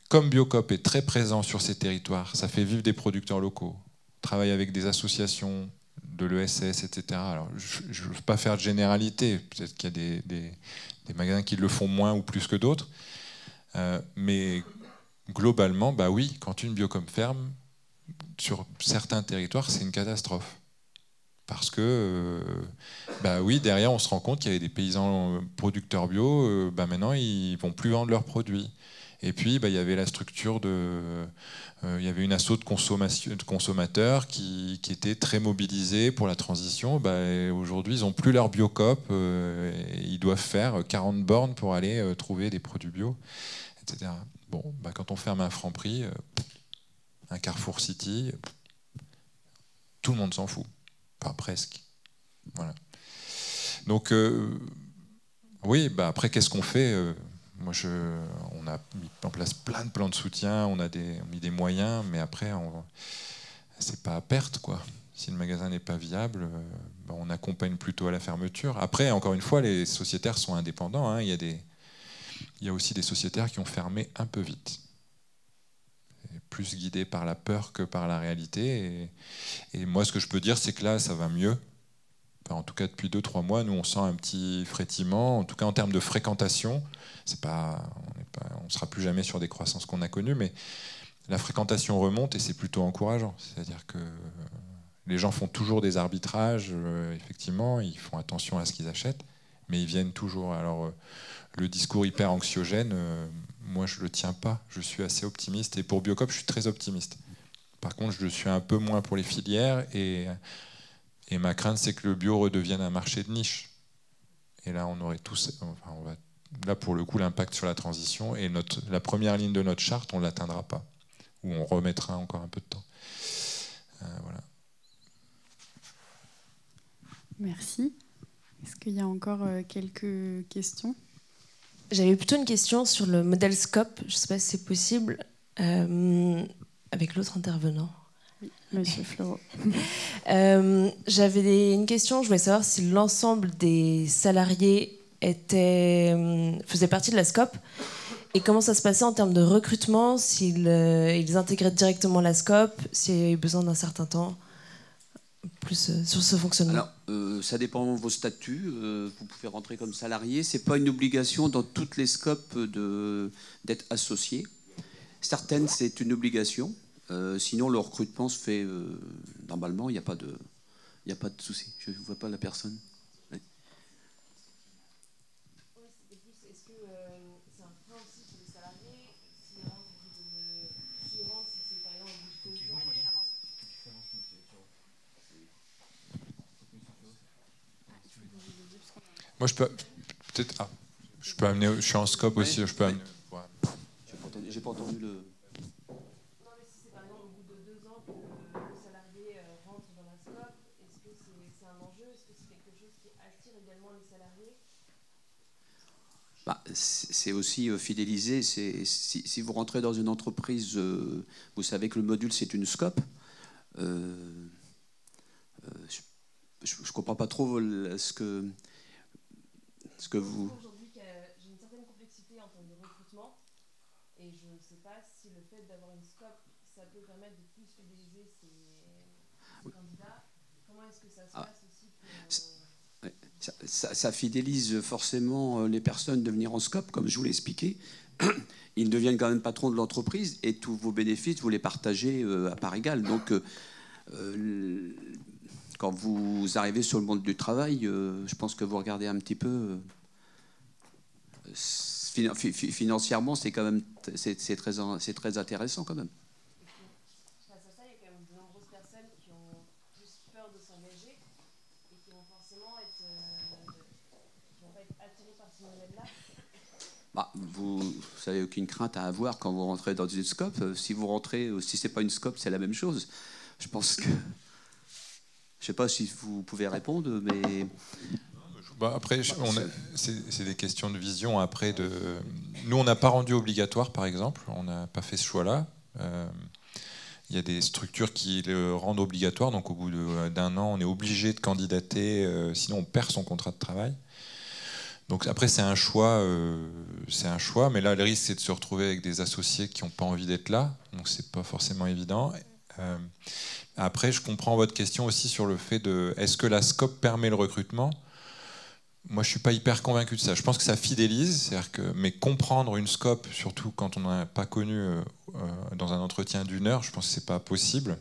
Speaker 3: Comme Biocop est très présent sur ces territoires, ça fait vivre des producteurs locaux, travaille avec des associations de l'ESS, etc. Alors, je ne veux pas faire de généralité, peut-être qu'il y a des magasins qui le font moins ou plus que d'autres, mais globalement, bah oui, quand une Biocop ferme, sur certains territoires, c'est une catastrophe. Parce que, bah oui, derrière, on se rend compte qu'il y avait des paysans producteurs bio, maintenant, ils ne vont plus vendre leurs produits. Et puis, bah, il y avait la structure il y avait une asso de consommateurs qui était très mobilisée pour la transition. Bah, aujourd'hui, ils n'ont plus leur Biocop. Ils doivent faire 40 bornes pour aller trouver des produits bio, etc. Bon, bah, quand on ferme un Franprix, un Carrefour City, tout le monde s'en fout. Enfin, presque. Voilà. Donc, oui, bah, après, qu'est-ce qu'on fait on a mis en place plein de plans de soutien, on a mis des moyens, mais après, c'est pas à perte, quoi. Si le magasin n'est pas viable, bah, on accompagne plutôt à la fermeture. Après, encore une fois, les sociétaires sont indépendants. Hein. Il y a aussi des sociétaires qui ont fermé un peu vite, plus guidés par la peur que par la réalité. Et moi, ce que je peux dire, c'est que là, ça va mieux. Enfin, en tout cas, depuis 2-3 mois, nous, on sent un petit frétillement. En tout cas, en termes de fréquentation, on ne sera plus jamais sur des croissances qu'on a connues, mais la fréquentation remonte et c'est plutôt encourageant. C'est-à-dire que les gens font toujours des arbitrages, effectivement, ils font attention à ce qu'ils achètent, mais ils viennent toujours. Alors, le discours hyper anxiogène, moi, je ne le tiens pas. Je suis assez optimiste. Et pour Biocop, je suis très optimiste. Par contre, je suis un peu moins pour les filières et ma crainte, c'est que le bio redevienne un marché de niche. Et là, là, pour le coup, l'impact sur la transition et la première ligne de notre charte, on ne l'atteindra pas. Ou on remettra encore un peu de temps. Voilà.
Speaker 1: Merci. Est-ce qu'il y a encore quelques questions ?
Speaker 8: J'avais plutôt une question sur le modèle Scope. Je ne sais pas si c'est possible, avec l'autre intervenant.
Speaker 1: Monsieur Fleureau.
Speaker 8: J'avais une question, je voulais savoir si l'ensemble des salariés faisaient partie de la SCOP et comment ça se passait en termes de recrutement, s'ils intégraient directement la SCOP, s'il y a eu besoin d'un certain temps, plus sur ce fonctionnement.
Speaker 4: Alors, ça dépend de vos statuts. Vous pouvez rentrer comme salarié. Ce n'est pas une obligation dans toutes les SCOP d'être associé. Certaines, c'est une obligation. Sinon, le recrutement se fait normalement, il n'y a pas de souci. Je ne vois pas la personne. Oui.
Speaker 8: Est-ce que c'est un frein aussi pour les salariés s'ils rentrent, c'est par exemple au bout de 2 ans.
Speaker 3: Moi, je peux peut-être. Je peux amener. Je suis en scope aussi. Je peux amener.
Speaker 4: J'ai pas entendu le. Bah, c'est aussi fidéliser. Si vous rentrez dans une entreprise, vous savez que le module c'est une scope. Je ne comprends pas trop ce que vous.
Speaker 8: Aujourd'hui, j'ai une certaine complexité en termes de recrutement, et je ne sais pas si le fait d'avoir une scope, ça peut permettre de plus fidéliser ces candidats. Comment est-ce que ça se passe aussi pour
Speaker 4: ça fidélise forcément les personnes de venir en scope, comme je vous l'ai expliqué. Ils deviennent quand même patrons de l'entreprise et tous vos bénéfices, vous les partagez à part égale. Donc, quand vous arrivez sur le monde du travail, je pense que vous regardez un petit peu. Financièrement, c'est quand même c'est très intéressant quand même.
Speaker 8: Face à ça, il y a quand même de nombreuses personnes qui ont plus peur de s'engager et qui vont forcément qui vont pas être attirées par ce modèle-là.
Speaker 4: Bah, vous n'avez aucune crainte à avoir quand vous rentrez dans une scope. Si vous rentrez, si c'est pas une scope, c'est la même chose. Je pense que je sais pas si vous pouvez répondre, mais
Speaker 3: après, c'est des questions de vision. Après, nous, on n'a pas rendu obligatoire, par exemple. On n'a pas fait ce choix-là. Il y a des structures qui le rendent obligatoire. Donc, au bout d'1 an, on est obligé de candidater. Sinon, on perd son contrat de travail. Donc après, c'est un choix, mais là, le risque, c'est de se retrouver avec des associés qui n'ont pas envie d'être là, donc c'est pas forcément évident. Après, je comprends votre question aussi sur le fait de est-ce que la SCOP permet le recrutement? Moi, je suis pas hyper convaincu de ça. Je pense que ça fidélise, mais comprendre une SCOP, surtout quand on n'en a pas connu dans un entretien d'1 heure, je pense que c'est pas possible.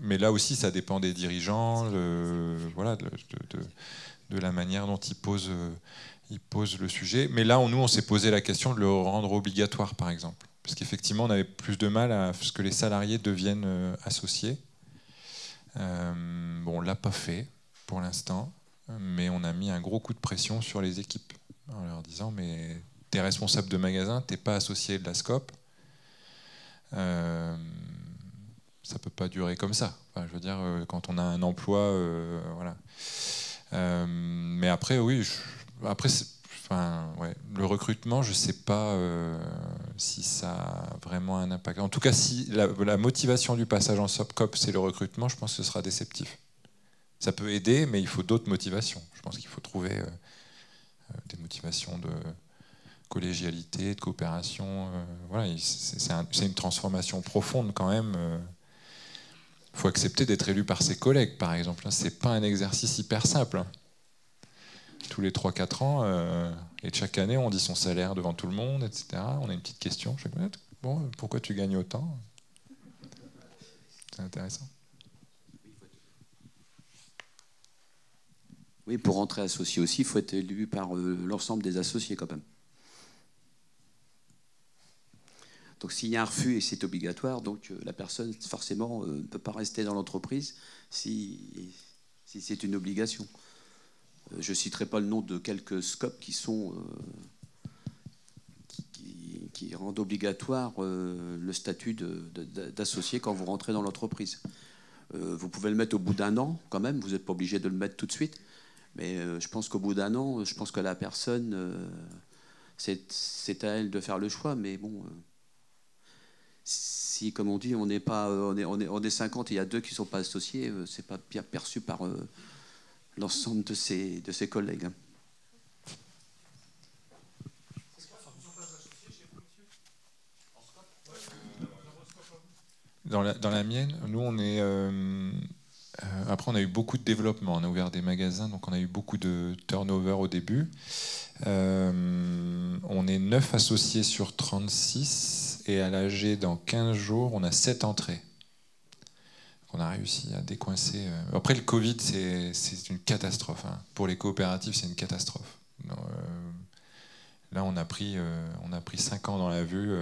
Speaker 3: Mais là aussi, ça dépend des dirigeants, voilà, de la manière dont ils posent le sujet. Mais là, nous, on s'est posé la question de le rendre obligatoire, par exemple. Parce qu'effectivement, on avait plus de mal à ce que les salariés deviennent associés. On ne l'a pas fait pour l'instant, mais on a mis un gros coup de pression sur les équipes en leur disant mais t'es responsable de magasin, t'es pas associé de la SCOP, ça peut pas durer comme ça. Enfin, je veux dire, quand on a un emploi, voilà. Mais après, oui, le recrutement, je sais pas si ça a vraiment un impact. En tout cas, si la motivation du passage en SCOP, c'est le recrutement, je pense que ce sera déceptif. Ça peut aider, mais il faut d'autres motivations. Je pense qu'il faut trouver des motivations de collégialité, de coopération. Voilà, c'est une transformation profonde quand même. Il faut accepter d'être élu par ses collègues, par exemple. C'est pas un exercice hyper simple. Tous les 3-4 ans, et chaque année, on dit son salaire devant tout le monde, etc. On a une petite question chaque minute. Bon, pourquoi tu gagnes autant? C'est intéressant.
Speaker 4: Oui, pour rentrer associé aussi, il faut être élu par l'ensemble des associés quand même. Donc s'il y a un refus et c'est obligatoire, donc la personne forcément ne peut pas rester dans l'entreprise si c'est une obligation. Je ne citerai pas le nom de quelques SCOP qui rendent obligatoire le statut d'associé quand vous rentrez dans l'entreprise. Vous pouvez le mettre au bout d'1 an quand même, vous n'êtes pas obligé de le mettre tout de suite, mais je pense qu'au bout d'1 an, je pense que la personne, c'est à elle de faire le choix, mais bon, si comme on dit, on est 50 et il y a 2 qui ne sont pas associés, c'est pas bien perçu par l'ensemble de ses collègues.
Speaker 3: Dans la mienne, nous, on est... après, on a eu beaucoup de développement. On a ouvert des magasins, donc on a eu beaucoup de turnover au début. On est 9 associés sur 36, et à l'AG, dans 15 jours, on a 7 entrées. On a réussi à décoincer. Après, le Covid, c'est une catastrophe. Hein. Pour les coopératives, c'est une catastrophe. Donc, là, on a pris 5 ans dans la vue.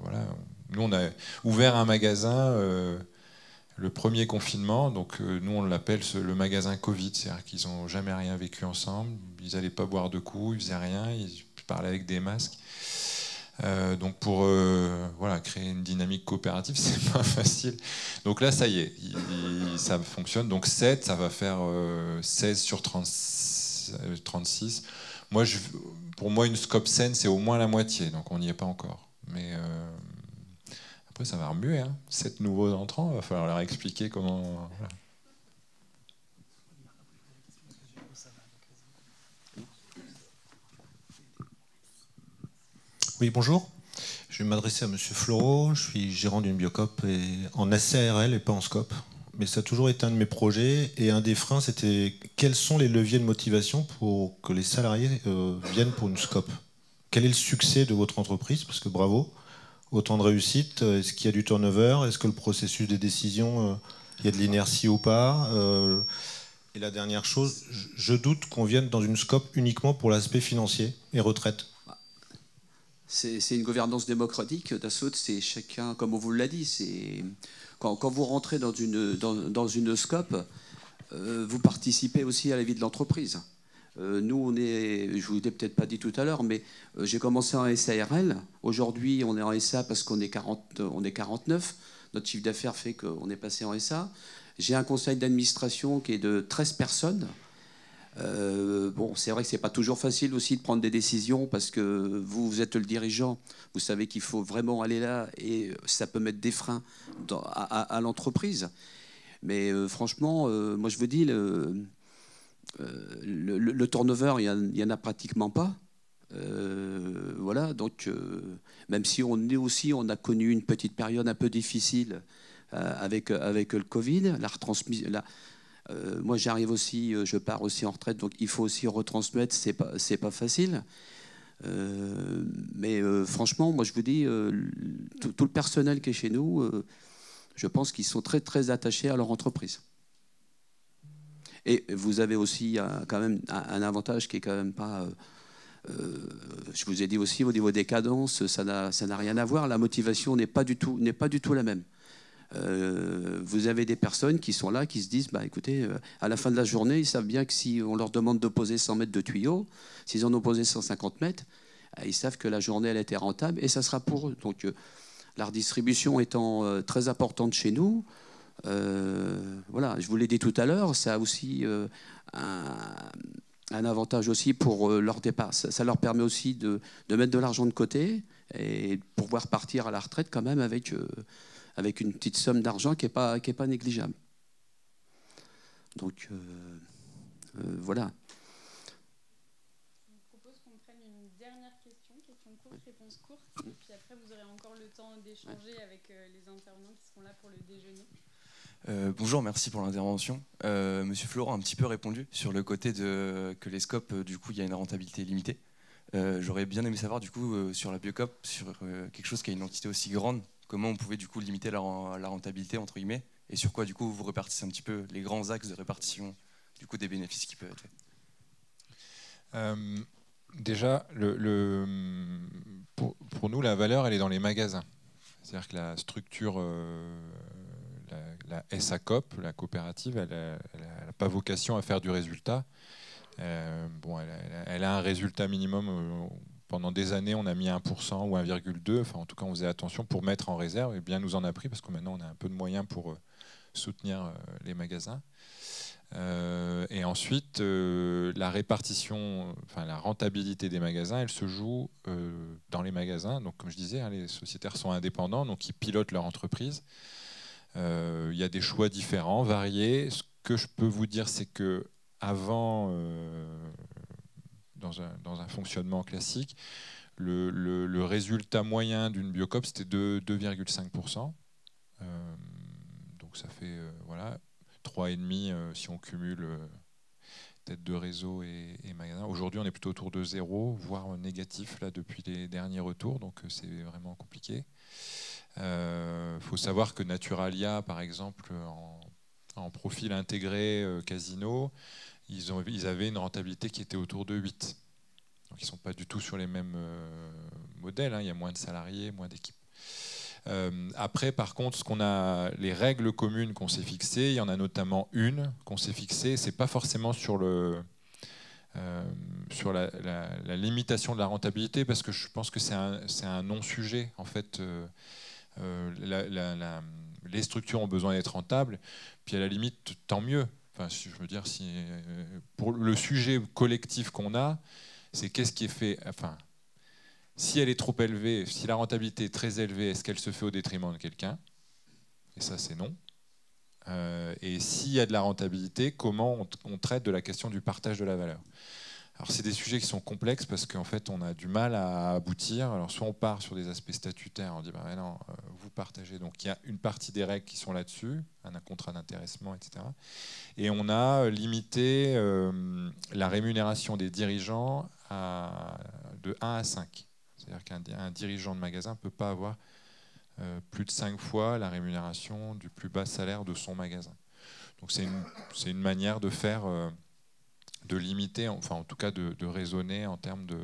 Speaker 3: Voilà. Nous, on a ouvert un magasin le premier confinement. Donc, nous, on l'appelle le magasin Covid. C'est-à-dire qu'ils n'ont jamais rien vécu ensemble. Ils n'allaient pas boire de coups, ils faisaient rien. Ils parlaient avec des masques. Donc pour créer une dynamique coopérative, c'est pas facile. Donc là, ça y est, ça fonctionne. Donc 7, ça va faire 16 sur 36. Pour moi, une SCOP saine, c'est au moins la moitié. Donc on n'y est pas encore. Mais après, ça va remuer. 7 nouveaux entrants, il va falloir leur expliquer comment... Voilà.
Speaker 9: Oui, bonjour. Je vais m'adresser à M. Floreau. Je suis gérant d'une Biocop en SARL et pas en SCOP. Mais ça a toujours été un de mes projets. Et un des freins, c'était quels sont les leviers de motivation pour que les salariés viennent pour une SCOP? Quel est le succès de votre entreprise? Parce que bravo, autant de réussite. Est-ce qu'il y a du turnover? Est-ce que le processus des décisions, il y a de l'inertie ou pas? Et la dernière chose, je doute qu'on vienne dans une SCOP uniquement pour l'aspect financier et retraite.
Speaker 4: C'est une gouvernance démocratique. Dassault, c'est chacun, comme on vous l'a dit, quand vous rentrez dans une SCOP, vous participez aussi à la vie de l'entreprise. Nous, je vous l'ai peut-être pas dit tout à l'heure, mais j'ai commencé en SARL. Aujourd'hui, on est en SA parce qu'on est 49. Notre chiffre d'affaires fait qu'on est passé en SA. J'ai un conseil d'administration qui est de 13 personnes. C'est vrai que c'est pas toujours facile aussi de prendre des décisions parce que vous êtes le dirigeant, vous savez qu'il faut vraiment aller là et ça peut mettre des freins à l'entreprise. Mais franchement, moi je vous dis, le turnover, il n'y en a pratiquement pas. Voilà, donc même si on a connu une petite période un peu difficile avec le Covid, moi j'arrive aussi, je pars aussi en retraite, donc il faut aussi retransmettre, c'est pas facile. Mais franchement, moi je vous dis, tout le personnel qui est chez nous, je pense qu'ils sont très très attachés à leur entreprise. Et vous avez aussi quand même un avantage qui est quand même pas... je vous ai dit aussi au niveau des cadences, ça n'a rien à voir. La motivation n'est pas du tout la même. Vous avez des personnes qui sont là, qui se disent, bah, écoutez, à la fin de la journée, ils savent bien que si on leur demande de poser 100 mètres de tuyaux, s'ils en ont posé 150 mètres, ils savent que la journée, elle était rentable et ça sera pour eux. Donc, la redistribution étant très importante chez nous, voilà, je vous l'ai dit tout à l'heure, ça a aussi un avantage aussi pour leur départ. Ça leur permet aussi de mettre de l'argent de côté et de pouvoir partir à la retraite quand même avec une petite somme d'argent qui est pas négligeable. Donc voilà.
Speaker 1: Je vous propose qu'on prenne une dernière question courte, réponse courte, et puis après vous aurez encore le temps d'échanger avec les intervenants qui seront là pour le déjeuner.
Speaker 10: Bonjour, merci pour l'intervention. Monsieur Florent a un petit peu répondu sur le côté que les scopes, du coup, il y a une rentabilité limitée. J'aurais bien aimé savoir, du coup, sur la Biocop, sur quelque chose qui a une entité aussi grande, comment on pouvait, du coup, limiter la rentabilité, entre guillemets, et sur quoi, du coup, vous répartissez un petit peu les grands axes de répartition, du coup, des bénéfices qui peuvent être faits.
Speaker 3: Déjà, pour nous, la valeur, elle est dans les magasins. C'est-à-dire que la structure... La SACOP, la coopérative, elle n'a pas vocation à faire du résultat. Elle a un résultat minimum. Pendant des années, on a mis 1% ou 1,2%. Enfin, en tout cas, on faisait attention pour mettre en réserve. Et bien nous en a pris parce que maintenant, on a un peu de moyens pour soutenir les magasins. Et ensuite, la répartition, enfin la rentabilité des magasins, elle se joue dans les magasins. Donc, comme je disais, les sociétaires sont indépendants, donc ils pilotent leur entreprise. Il y a des choix différents, variés. Ce que je peux vous dire, c'est que avant, dans un fonctionnement classique, le résultat moyen d'une Biocop, c'était de 2,5%. Donc ça fait voilà, 3,5% si on cumule tête de réseau et magasin. Aujourd'hui, on est plutôt autour de 0, voire négatif là, depuis les derniers retours, donc c'est vraiment compliqué. Faut savoir que Naturalia, par exemple, en profil intégré casino, ils avaient une rentabilité qui était autour de 8. Donc ils ne sont pas du tout sur les mêmes modèles, hein. Il y a moins de salariés, moins d'équipes. Après, par contre, les règles communes qu'on s'est fixées, il y en a notamment une qu'on s'est fixée, c'est pas forcément sur la limitation de la rentabilité, parce que je pense que c'est un non-sujet en fait. Les structures ont besoin d'être rentables, puis à la limite, tant mieux. Enfin, je veux dire, pour le sujet collectif qu'on a, c'est qu'est-ce qui est fait. Enfin, si elle est trop élevée, si la rentabilité est très élevée, est-ce qu'elle se fait au détriment de quelqu'un? Et ça, c'est non. Et s'il y a de la rentabilité, comment on traite de la question du partage de la valeur? Alors c'est des sujets qui sont complexes parce qu'en fait on a du mal à aboutir. Alors soit on part sur des aspects statutaires, on dit bah non, vous partagez. Donc il y a une partie des règles qui sont là-dessus, un contrat d'intéressement, etc. Et on a limité la rémunération des dirigeants de 1 à 5. C'est-à-dire qu'un dirigeant de magasin ne peut pas avoir plus de 5 fois la rémunération du plus bas salaire de son magasin. Donc c'est une manière de faire... de limiter, enfin en tout cas de raisonner en termes de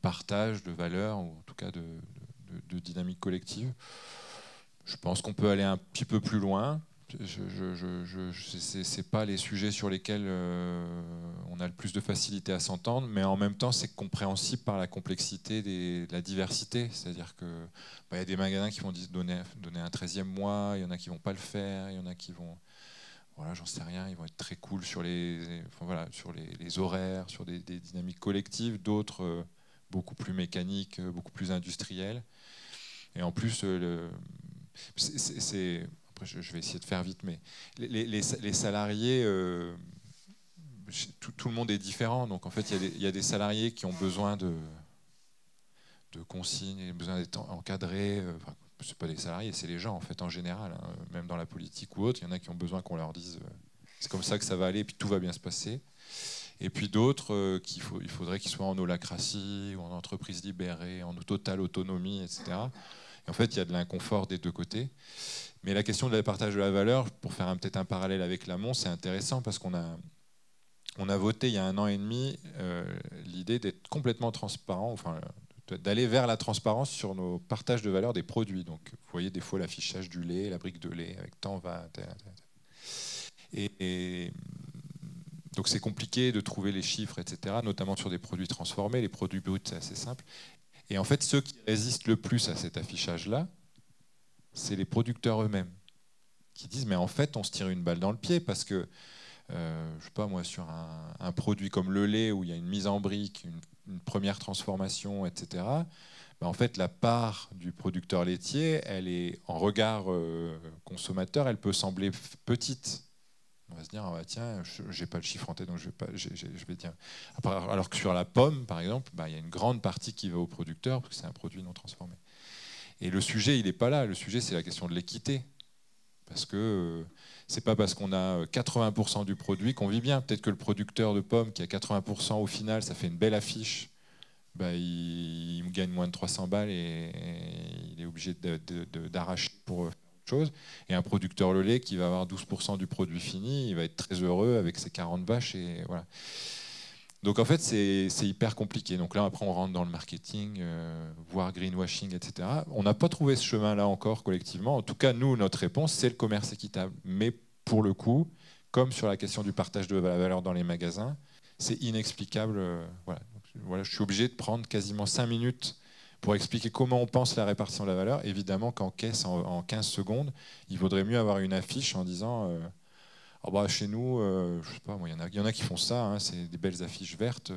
Speaker 3: partage de valeur, ou en tout cas de dynamique collective. Je pense qu'on peut aller un petit peu plus loin. C'est pas les sujets sur lesquels on a le plus de facilité à s'entendre, mais en même temps c'est compréhensible par la complexité de la diversité. C'est-à-dire que y a des magasins qui vont donner un 13e mois, il y en a qui vont pas le faire, il y en a qui vont... Voilà, j'en sais rien, ils vont être très cool sur les horaires, sur des dynamiques collectives, d'autres beaucoup plus mécaniques, beaucoup plus industrielles. Et en plus, après je vais essayer de faire vite, mais les salariés, tout le monde est différent. Donc en fait, il y a des salariés qui ont besoin de consignes, besoin d'être encadrés. Enfin, c'est pas des salariés, c'est les gens en fait en général, hein, même dans la politique ou autre. Il y en a qui ont besoin qu'on leur dise c'est comme ça que ça va aller, et puis tout va bien se passer. Et puis d'autres il faudrait qu'ils soient en holacratie ou en entreprise libérée, en totale autonomie, etc. Et en fait, il y a de l'inconfort des deux côtés. Mais la question de partage de la valeur, pour faire peut-être un parallèle avec l'amont, c'est intéressant parce qu'on a voté il y a 1 an et demi l'idée d'être complètement transparent, enfin d'aller vers la transparence sur nos partages de valeur des produits. Donc vous voyez des fois l'affichage du lait, la brique de lait, avec tant va. Et donc c'est compliqué de trouver les chiffres, etc., notamment sur des produits transformés. Les produits bruts, c'est assez simple. Et en fait, ceux qui résistent le plus à cet affichage-là, c'est les producteurs eux-mêmes, qui disent mais en fait on se tire une balle dans le pied parce que je sais pas moi, sur un produit comme le lait où il y a une mise en brique, une première transformation, etc., ben en fait la part du producteur laitier, elle est en regard consommateur, elle peut sembler petite. On va se dire, ah bah tiens, j'ai pas le chiffre en tête, donc je vais dire. Alors que sur la pomme, par exemple, bah, il y a une grande partie qui va au producteur, parce que c'est un produit non transformé. Et le sujet, il n'est pas là. Le sujet, c'est la question de l'équité. Parce que c'est pas parce qu'on a 80% du produit qu'on vit bien. Peut-être que le producteur de pommes qui a 80%, au final, ça fait une belle affiche, bah, il gagne moins de 300 balles et il est obligé d'arracher pour chose. Et un producteur le lait qui va avoir 12% du produit fini, il va être très heureux avec ses 40 vaches. Et voilà. Donc en fait, c'est hyper compliqué. Donc là, après, on rentre dans le marketing, voire greenwashing, etc. On n'a pas trouvé ce chemin-là encore collectivement. En tout cas, nous, notre réponse, c'est le commerce équitable. Mais pour le coup, comme sur la question du partage de la valeur dans les magasins, c'est inexplicable. Voilà, je suis obligé de prendre quasiment 5 minutes pour expliquer comment on pense la répartition de la valeur. Évidemment qu'en caisse, en 15 secondes, il vaudrait mieux avoir une affiche en disant oh bah, chez nous, je sais pas, il y en a qui font ça, hein, c'est des belles affiches vertes.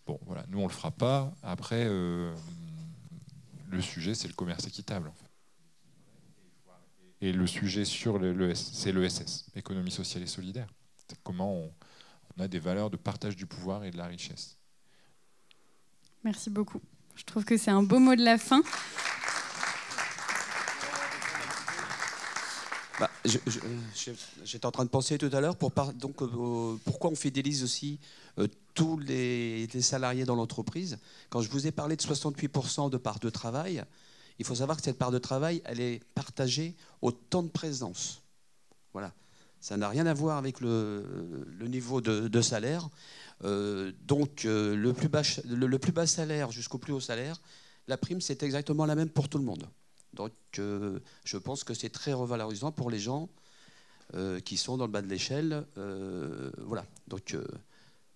Speaker 3: Bon, voilà, nous on le fera pas. Après, le sujet, c'est le commerce équitable. En fait. Et le sujet sur c'est l'ESS, économie sociale et solidaire. C'est comment on a des valeurs de partage du pouvoir et de la richesse.
Speaker 1: Merci beaucoup. Je trouve que c'est un beau mot de la fin.
Speaker 4: Bah, j'étais en train de penser tout à l'heure pourquoi on fidélise aussi tous les salariés dans l'entreprise. Quand je vous ai parlé de 68% de part de travail, il faut savoir que cette part de travail, elle est partagée au temps de présence. Voilà. Ça n'a rien à voir avec le niveau de salaire. Donc le plus bas salaire jusqu'au plus haut salaire, la prime, c'est exactement la même pour tout le monde. Donc je pense que c'est très revalorisant pour les gens qui sont dans le bas de l'échelle. Voilà. Donc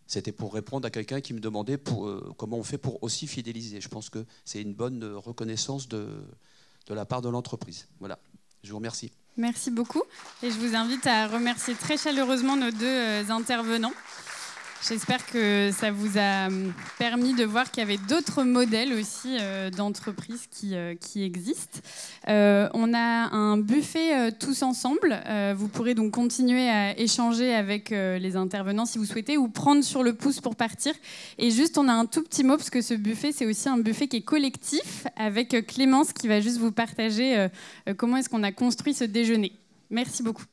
Speaker 4: c'était pour répondre à quelqu'un qui me demandait comment on fait pour aussi fidéliser. Je pense que c'est une bonne reconnaissance de la part de l'entreprise. Voilà. Je vous remercie.
Speaker 1: Merci beaucoup. Et je vous invite à remercier très chaleureusement nos deux intervenants. J'espère que ça vous a permis de voir qu'il y avait d'autres modèles aussi d'entreprises qui existent. On a un buffet tous ensemble. Vous pourrez donc continuer à échanger avec les intervenants si vous souhaitez ou prendre sur le pouce pour partir. Et juste, on a un tout petit mot parce que ce buffet, c'est aussi un buffet qui est collectif avec Clémence qui va juste vous partager comment est-ce qu'on a construit ce déjeuner. Merci beaucoup.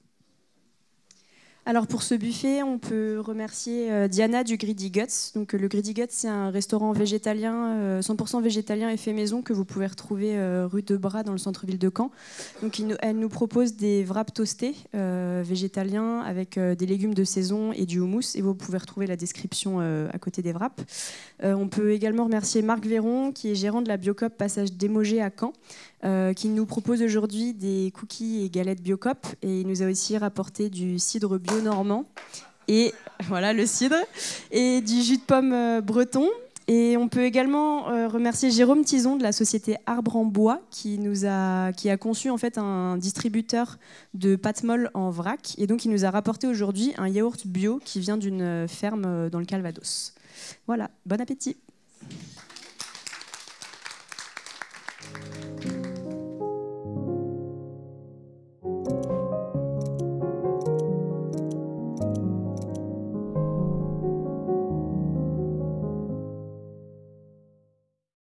Speaker 11: Alors pour ce buffet, on peut remercier Diana du Greedy Guts. Donc le Greedy Guts, c'est un restaurant végétalien, 100% végétalien et fait maison que vous pouvez retrouver rue de Bras dans le centre-ville de Caen. Donc elle nous propose des wraps toastés végétaliens avec des légumes de saison et du houmous. Et vous pouvez retrouver la description à côté des wraps. On peut également remercier Marc Véron, qui est gérant de la Biocop Passage Démogé à Caen, qui nous propose aujourd'hui des cookies et galettes Biocop. Et il nous a aussi rapporté du cidre bio normand, et voilà le cidre, et du jus de pomme breton. Et on peut également remercier Jérôme Tison de la société Arbre en Bois qui a conçu en fait un distributeur de pâtes molles en vrac. Et donc il nous a rapporté aujourd'hui un yaourt bio qui vient d'une ferme dans le Calvados. Voilà, bon appétit.